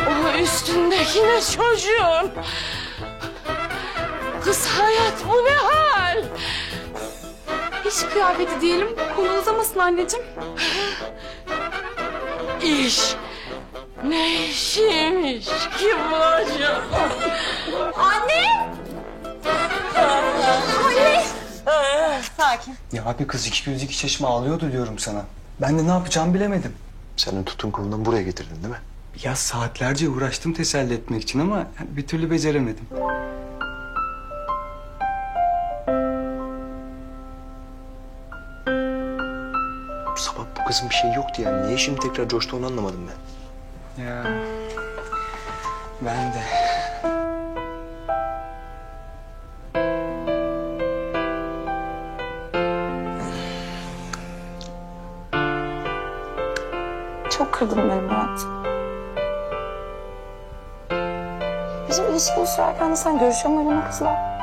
O üstündeki ne çocuğun? Kız Hayat, bu ne hal? İş kıyafeti diyelim, konu uzamasın anneciğim. İş. Ne işiymiş ki bu acaba? Anne! Anne! Sakin. Ya abi kız iki göz iki çeşme ağlıyordu diyorum sana. Ben de ne yapacağımı bilemedim. Senin tutun kolundan buraya getirdin değil mi? Ya saatlerce uğraştım teselli etmek için ama bir türlü beceremedim. Sabah bu kızın bir şey yoktu yani. Niye şimdi tekrar coştu onu anlamadım ben. Ya ben de. Çok kırdın beni Murat. Bizim ilişkimiz sürerken de sen görüşüyor muydun o kızla?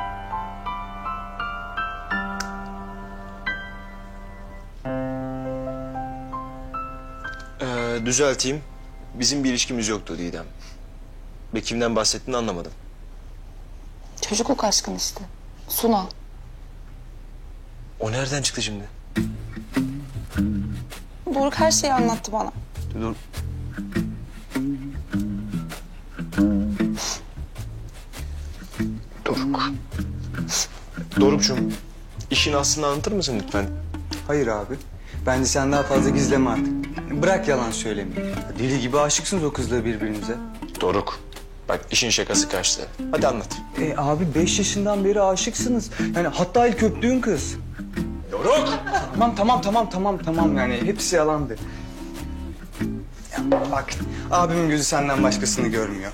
Düzelteyim. Bizim bir ilişkimiz yoktu Didem. Ve kimden bahsettiğini anlamadım. Çocukluk aşkın işte. Suna. O nereden çıktı şimdi? Doruk her şeyi anlattı bana. Dur. Doruk. Dorukcuğum, işin aslını anlatır mısın lütfen? Hayır abi. Bence sen daha fazla gizleme artık. Yani bırak yalan söylemeyi. Deli gibi aşıksınız o kızla birbirinize. Doruk, bak işin şakası kaçtı. Hadi anlat. Abi 5 yaşından beri aşıksınız. Yani hatta ilk öptüğün kız. Doruk! Tamam yani hepsi yalandı. Ya bak abimin gözü senden başkasını görmüyor.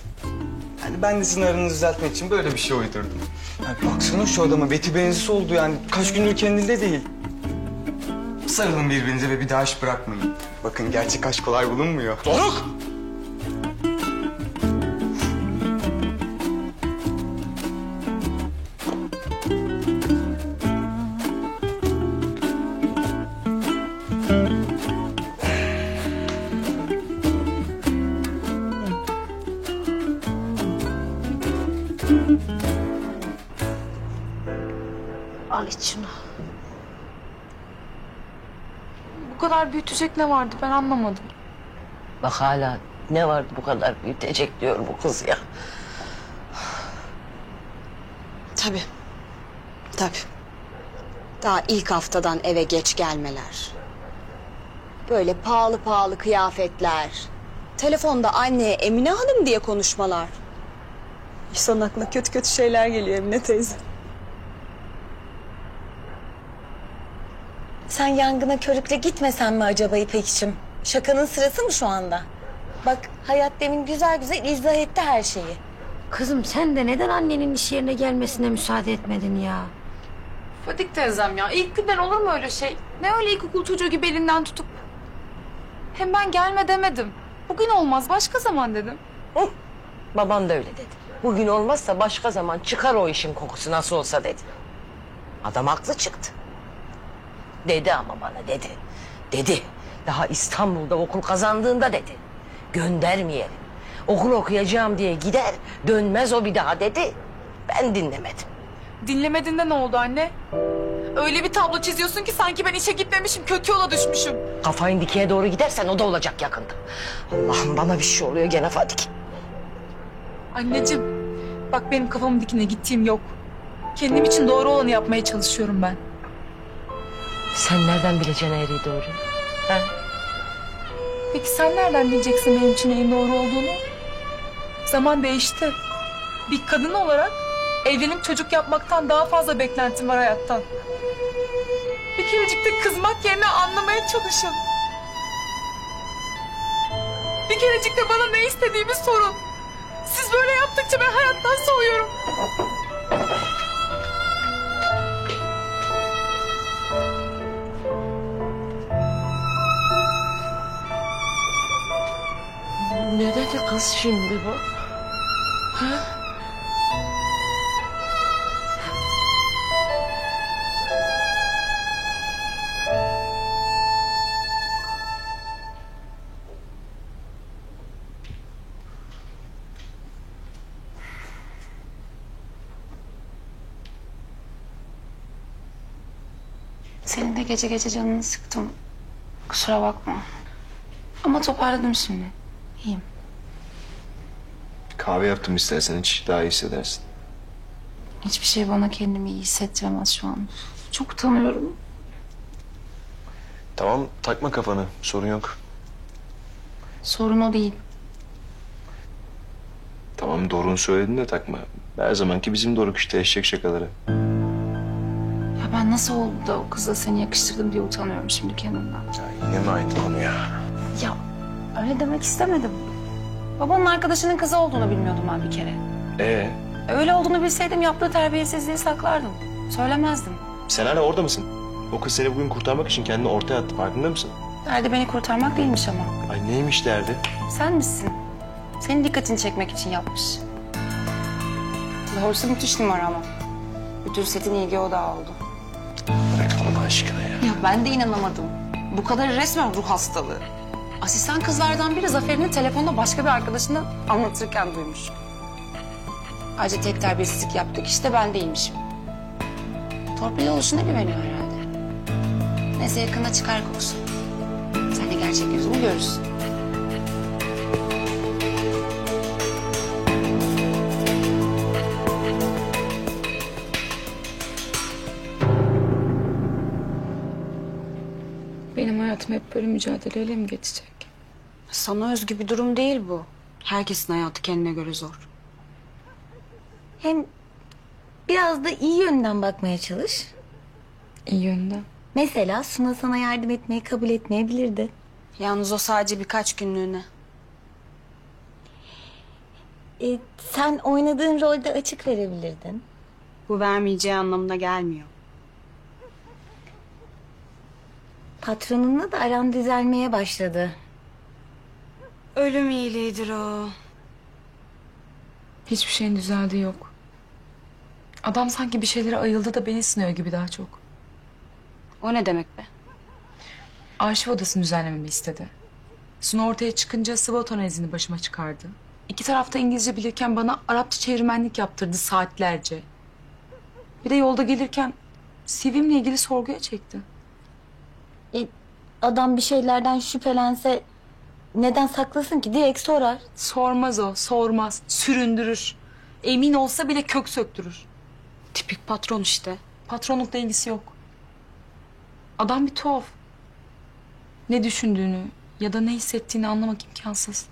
Yani ben de sizin aranızı düzeltmek için böyle bir şey uydurdum. Ya baksana şu adama beti benzisi oldu yani kaç gündür kendinde değil. Sarılın birbirinize ve bir daha iş bırakmayın. Bakın gerçek aşk kolay bulunmuyor. Doruk! Al iç şunu. Bu kadar büyütecek ne vardı ben anlamadım. Bak hala ne vardı bu kadar büyütecek diyor bu kız ya. Tabii. Daha ilk haftadan eve geç gelmeler. Böyle pahalı pahalı kıyafetler. Telefonda anneye Emine Hanım diye konuşmalar. İnsanın aklına kötü kötü şeyler geliyor Emine teyze. Sen yangına körükle gitmesen mi acaba İpek'ciğim? Şakanın sırası mı şu anda? Bak Hayat demin güzel güzel izah etti her şeyi. Kızım sen de neden annenin iş yerine gelmesine müsaade etmedin ya? Fadik teyzem ya, ilk günden olur mu öyle şey? Ne öyle ilkokul çocuğu gibi elinden tutup... Hem ben gelme demedim. Bugün olmaz, başka zaman dedim. Baban da öyle dedi. Bugün olmazsa başka zaman çıkar o işin kokusu nasıl olsa dedi. Adam haklı çıktı. Dedi ama bana dedi. Dedi. Daha İstanbul'da okul kazandığında dedi. Göndermeyelim. Okul okuyacağım diye gider, dönmez o bir daha dedi. Ben dinlemedim. Dinlemedin de ne oldu anne? Öyle bir tablo çiziyorsun ki sanki ben işe gitmemişim, kötü yola düşmüşüm. Kafayın dikeye doğru gidersen o da olacak yakında. Allah'ım bana bir şey oluyor gene Fadik. Anneciğim, bak benim kafamın dikine gittiğim yok. Kendim için doğru olanı yapmaya çalışıyorum ben. Sen nereden bileceksin eğriyi doğru? Ha? Peki sen nereden bileceksin benim için neyin doğru olduğunu? Zaman değişti. Bir kadın olarak evlenip çocuk yapmaktan daha fazla beklentim var hayattan. Bir kerecik de kızmak yerine anlamaya çalışın. Bir kerecik de bana ne istediğimi sorun. Siz böyle yaptıkça ben hayattan soğuyorum. Ne dedi kız şimdi bu? Ha? Senin de gece gece canını sıktım. Kusura bakma. Ama toparladım şimdi. İyiyim. Kahve yaptım istersen hiç daha iyi hissedersin. Hiçbir şey bana kendimi iyi hissettiremez şu an. Çok utanıyorum. Tamam takma kafanı sorun yok. Sorun o değil. Tamam doğrunu söyledin de takma. Her zamanki bizim Doruk işte eşek şakaları. Ya ben nasıl oldu da o kızla seni yakıştırdım diye utanıyorum şimdi kendimden. Yine mi aynı konu ya? Ya öyle demek istemedim. Babanın arkadaşının kızı olduğunu bilmiyordum ben bir kere. Öyle olduğunu bilseydim yaptığı terbiyesizliği saklardım. Söylemezdim. Sen hala orada mısın? O kız seni bugün kurtarmak için kendini ortaya attı farkında mısın? Derdi beni kurtarmak değilmiş ama. Ay neymiş derdi? Sen misin? Senin dikkatini çekmek için yapmış. Doğrusu müthiş numara ama. Bütün setin ilgi odağı oldu. Bırak Allah aşkına ya. Ya ben de inanamadım. Bu kadar resmen ruh hastalığı. Asistan kızlardan biri Zafer'in telefonda başka bir arkadaşına anlatırken duymuş. Ayrıca tek terbiyesizlik yaptık işte ben değilmişim. Torpilli oluşuna güveniyor herhalde. Neyse yakında çıkar kokusu. Sen de gerçek yüzünü görürsün. Benim hayatım hep böyle mücadeleyle mi geçecek? Sana özgü bir durum değil bu. Herkesin hayatı kendine göre zor. Hem biraz da iyi yönden bakmaya çalış. İyi yönden. Mesela Suna sana yardım etmeyi kabul etmeyebilirdi. Yalnız o sadece birkaç günlüğüne. Sen oynadığın rolde açık verebilirdin. Bu vermeyeceği anlamına gelmiyor. Patronunla da aran düzelmeye başladı. Ölüm iyiliğidir o. Hiçbir şeyin düzeldiği yok. Adam sanki bir şeylere ayıldı da beni sınıyor gibi daha çok. O ne demek be? Arşiv odasını düzenlememi istedi. Sunu ortaya çıkınca SWOT analizini başıma çıkardı. İki tarafta İngilizce bilirken bana Arapça çevirmenlik yaptırdı saatlerce. Bir de yolda gelirken CV'mle ilgili sorguya çekti. Adam bir şeylerden şüphelense neden saklasın ki? Direkt sorar. Sormaz o, sormaz. Süründürür. Emin olsa bile kök söktürür. Tipik patron işte. Patronlukla ilgisi yok. Adam bir tuhaf. Ne düşündüğünü ya da ne hissettiğini anlamak imkansız.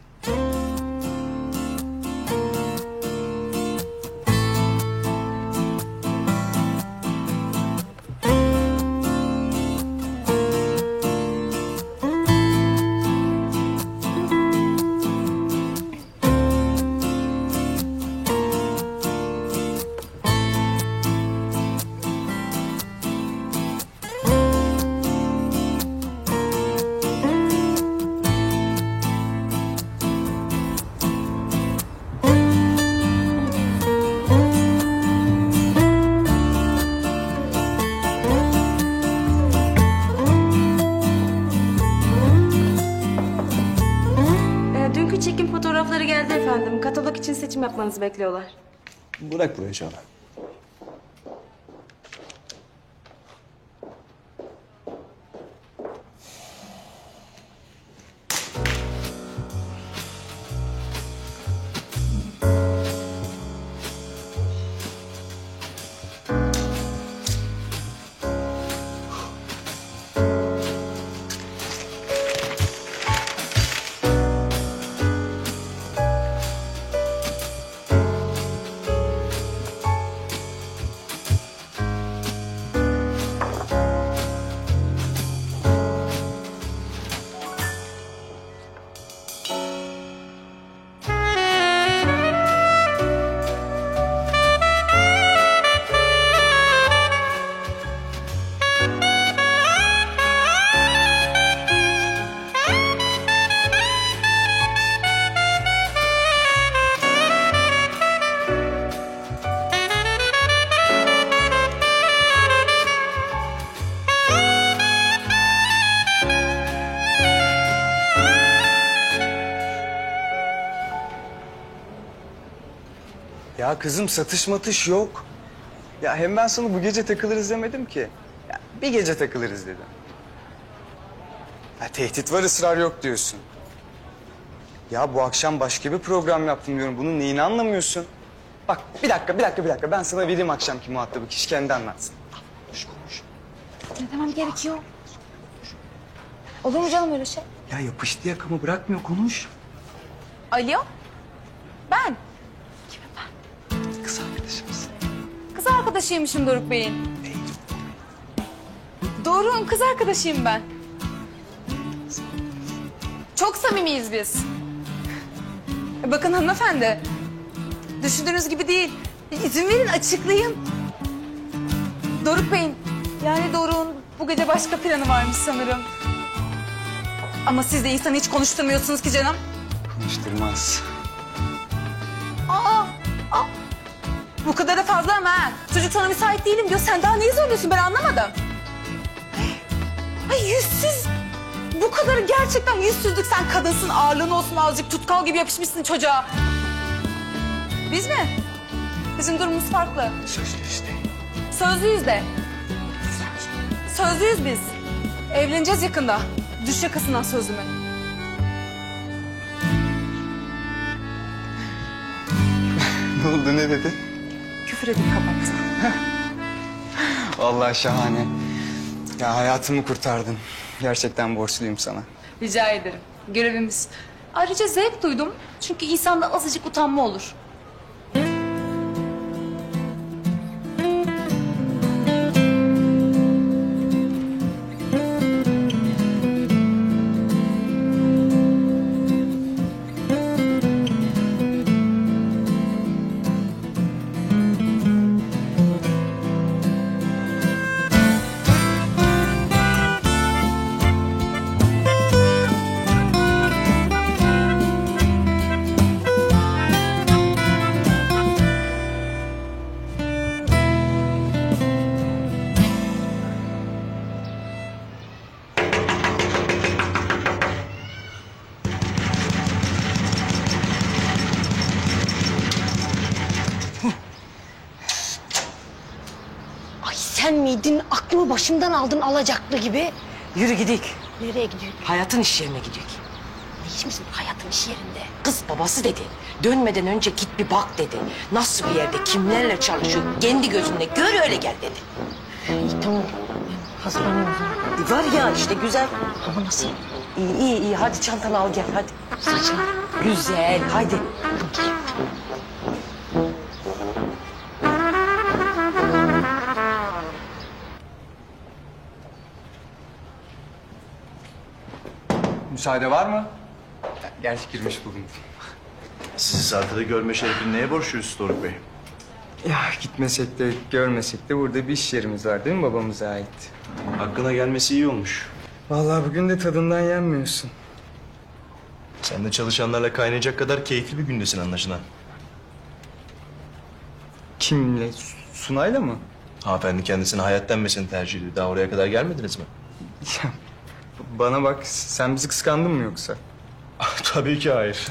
Dünkü çekim fotoğrafları geldi efendim. Katalog için seçim yapmanızı bekliyorlar. Bırak buraya Çağla. Ya kızım satış matış yok. Ya hem ben sana bu gece takılırız demedim ki. Ya bir gece takılırız dedim. Ya tehdit var, ısrar yok diyorsun. Ya bu akşam başka bir program yaptım diyorum. Bunun neyini anlamıyorsun? Bak bir dakika. Ben sana vereyim akşamki muhatabı. Kişi kendi anlatsın. Konuş. Ne demem gerekiyor? Olur mu canım öyle şey? Ya yapıştı yakamı bırakmıyor, konuş. Alo? Ben. Kız arkadaşımız. Kız arkadaşıymışım Doruk Bey'in. Doruk'un kız arkadaşıyım ben. Çok samimiyiz biz. Bakın hanımefendi, düşündüğünüz gibi değil. İzin verin açıklayayım. Doruk Bey'in, yani Doruk'un bu gece başka planı varmış sanırım. Ama siz de insanı hiç konuşturmuyorsunuz ki canım. Konuşturmaz. Aa! Bu kadar da fazla ama ha. Çocuk sana müsait değilim diyor. Sen daha neyi zorluyorsun ben anlamadım. Ay yüzsüz. Bu kadarı gerçekten yüzsüzlük. Sen kadınsın, ağırlığın olsun azıcık. Tutkal gibi yapışmışsın çocuğa. Biz mi? Bizim durumumuz farklı. Sözlüyüz de. Sözlüyüz de. Sözlüyüz biz. Evleneceğiz yakında. Düş yakasından sözlümü. Ne oldu, ne dedi? Küfür edip kapattı. Vallahi şahane. Ya hayatımı kurtardın. Gerçekten borçluyum sana. Rica ederim. Görevimiz. Ayrıca zevk duydum. Çünkü insanda azıcık utanma olur. Sen miydin? Aklımı başımdan aldın alacaklı gibi. Yürü gidik. Nereye gidiyor? Hayatın iş yerine gidiyor. Ne iş misin hayatın iş yerinde? Kız babası dedi. Dönmeden önce git bir bak dedi. Nasıl bir yerde, kimlerle çalışıyor, kendi gözünle gör öyle gel dedi. İyi tamam. Hazırlanıyorum. Var ya işte güzel. Ama nasıl? İyi. Hadi çantanı al gel hadi. Saçma. Güzel hadi. Müsaade var mı? Gerçi girmiş bulundum. Sizi sahtede görme şerefini neye borçluyuz Doruk Bey? Ya gitmesek de görmesek de burada bir iş yerimiz var değil mi, babamıza ait? Aklına gelmesi iyi olmuş. Vallahi bugün de tadından yenmiyorsun. Sen de çalışanlarla kaynayacak kadar keyifli bir gündesin anlaşılan. Kimle? Sunay'la mı? Hanımefendi kendisine hayat denmesini tercih ediyor. Daha oraya kadar gelmediniz mi? Ya, bana bak, sen bizi kıskandın mı yoksa? Tabii ki hayır.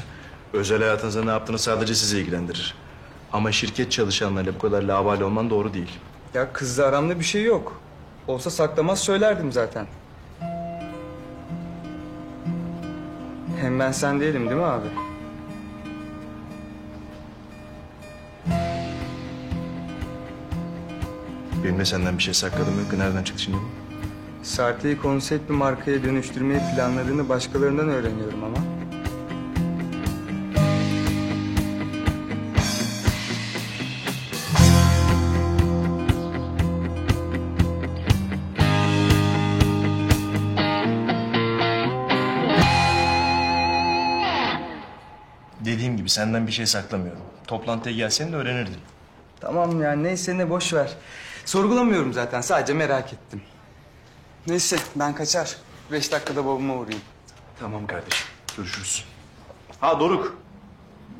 Özel hayatınızda ne yaptığınız sadece sizi ilgilendirir. Ama şirket çalışanlarıyla bu kadar laubali olman doğru değil. Ya kızla aramda bir şey yok. Olsa saklamaz söylerdim zaten. Hem ben sen değilim değil mi abi? Benim de senden bir şey sakladım yok. Nereden çıktı şimdi bu? Sartre'yi konsept bir markaya dönüştürmeyi planladığını başkalarından öğreniyorum ama. Dediğim gibi senden bir şey saklamıyorum. Toplantıya gelsen de öğrenirdin. Tamam ya, neyse ne, boş ver. Sorgulamıyorum zaten, sadece merak ettim. Neyse ben kaçar. 5 dakikada babama uğrayayım. Tamam kardeşim. Görüşürüz. Ha Doruk.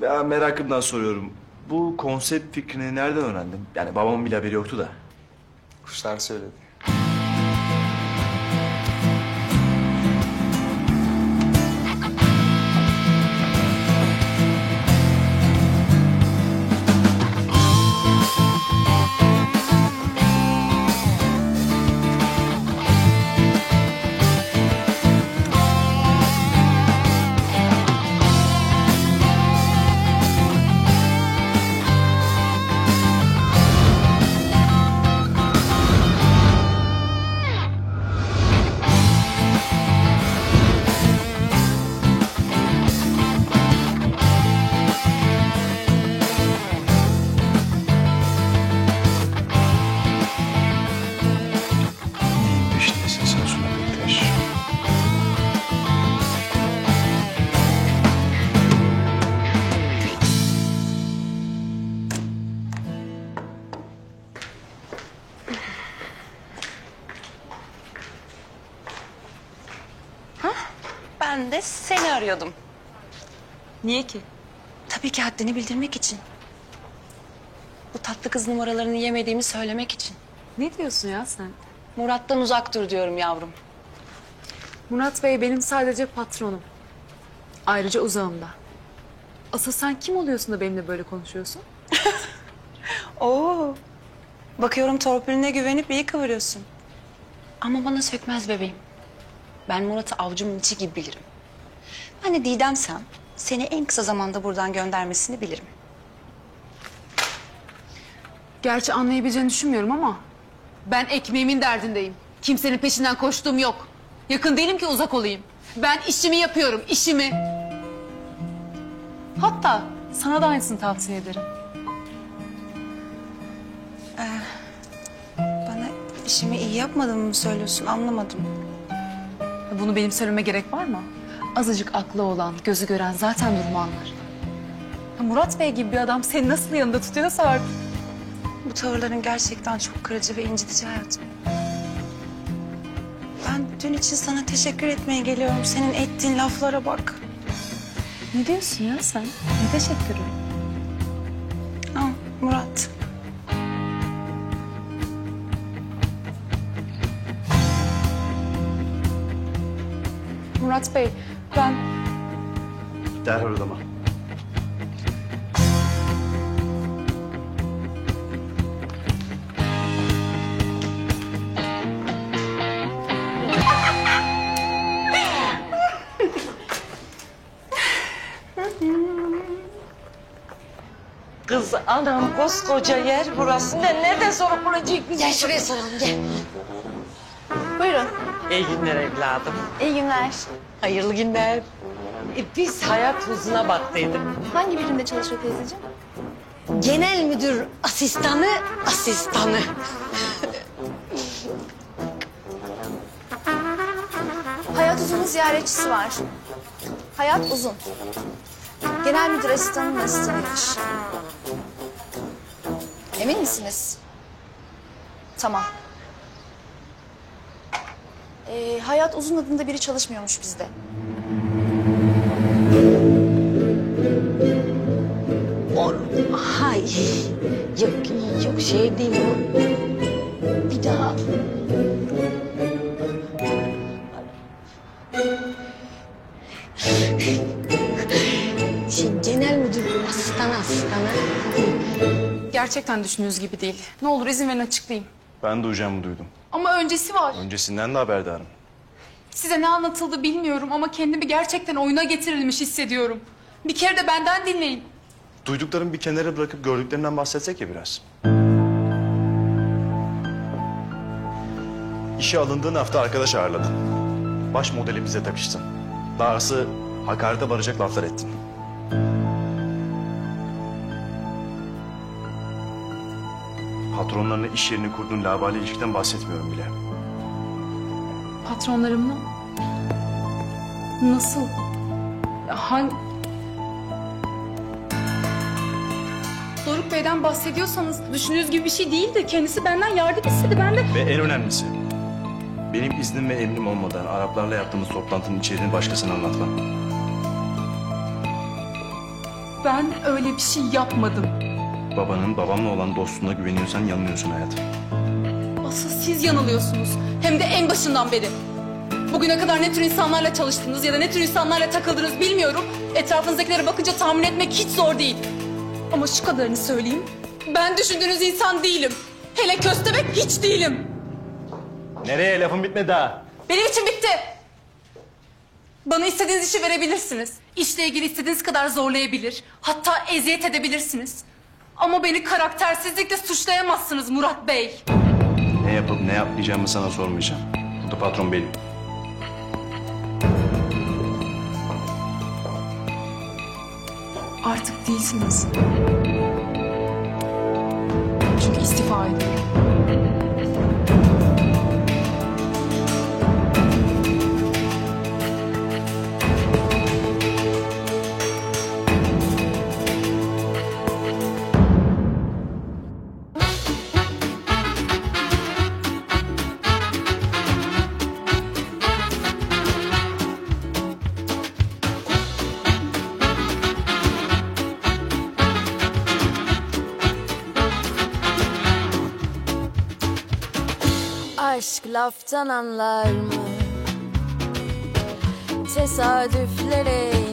Ya merakımdan soruyorum. Bu konsept fikrini nereden öğrendin? Yani babamın bile haberi yoktu da. Kuşlar söyledi. ben de seni arıyordum. Niye ki? Tabii ki haddini bildirmek için. Bu tatlı kız numaralarını yemediğimi söylemek için. Ne diyorsun ya sen? Murat'tan uzak dur diyorum yavrum. Murat Bey benim sadece patronum. Ayrıca uzağımda. Asıl sen kim oluyorsun da benimle böyle konuşuyorsun? Oo. Bakıyorum torpiline güvenip iyi kıvırıyorsun. Ama bana sökmez bebeğim. Ben Murat'ı avucumun içi gibi bilirim. Ben de Didem'sem seni en kısa zamanda buradan göndermesini bilirim. Gerçi anlayabileceğini düşünmüyorum ama ben ekmeğimin derdindeyim. Kimsenin peşinden koştuğum yok. Yakın değilim ki uzak olayım. Ben işimi yapıyorum, işimi. Hatta sana da aynısını tavsiye ederim. Bana işimi iyi yapmadığımı mı söylüyorsun anlamadım. Bunu benim söylememe gerek var mı? Azıcık aklı olan, gözü gören zaten durumu anlar. Murat Bey gibi bir adam seni nasıl yanında tutuyorsa artık. Bu tavırların gerçekten çok kırıcı ve incitici hayatım. Ben dün için sana teşekkür etmeye geliyorum. Senin ettiğin laflara bak. Ne diyorsun ya sen? Ne teşekkürü? Aa, Murat. Murat Bey, ben... Derhal odama. Kız anam koskoca yer burası. Nereden sorup bulacak bizi? Gel şuraya soralım gel. Buyurun. İyi günler evladım. İyi günler. Hayırlı günler. Biz hayat huzuna baktıydık. Hangi birimde çalışıyor teyzeciğim? Genel müdür asistanı. Hayat Uzun'un ziyaretçisi var. Hayat Uzun. Genel müdür asistanının asistanıymış. Emin misiniz? Tamam. Hayat Uzun adında biri çalışmıyormuş bizde. Hay. Yok şey değil o. Bir daha. Genel müdür asistanı. Gerçekten düşündüğünüz gibi değil. Ne olur izin verin açıklayayım. Ben duyacağımı duydum. Ama öncesi var. Öncesinden de haberdarım. Size ne anlatıldı bilmiyorum ama kendimi gerçekten oyuna getirilmiş hissediyorum. Bir kere de benden dinleyin. Duyduklarımı bir kenara bırakıp gördüklerinden bahsetsek ya biraz. İşe alındığın hafta arkadaş ağırladın. Baş modelimize takıştın. Dahası hakarete varacak laflar ettin. Patronlarına iş yerini kurduğun labali ilişkiden bahsetmiyorum bile. Patronlarımla? Nasıl? Hangi... Doruk Bey'den bahsediyorsanız düşündüğünüz gibi bir şey değil de kendisi benden yardım istedi. Ben de... Ve en önemlisi, benim iznim ve emrim olmadan Araplarla yaptığımız toplantının içeriğini başkasına anlatmam. Ben öyle bir şey yapmadım. Babanın babamla olan dostluğuna güveniyorsan yanılıyorsun hayatım. Asıl siz yanılıyorsunuz. Hem de en başından beri. Bugüne kadar ne tür insanlarla çalıştınız ya da ne tür insanlarla takıldınız bilmiyorum. Etrafınızdakilere bakınca tahmin etmek hiç zor değil. Ama şu kadarını söyleyeyim. Ben düşündüğünüz insan değilim. Hele köstebek hiç değilim. Nereye? Lafın bitmedi daha. Benim için bitti. Bana istediğiniz işi verebilirsiniz. İşle ilgili istediğiniz kadar zorlayabilir. Hatta eziyet edebilirsiniz. Ama beni karaktersizlikle suçlayamazsınız Murat Bey. Ne yapıp ne yapmayacağımı sana sormayacağım. Burada patron benim. Artık değilsiniz. Çünkü istifa ediyorum. aşk laftan anlar mı? Tesadüflere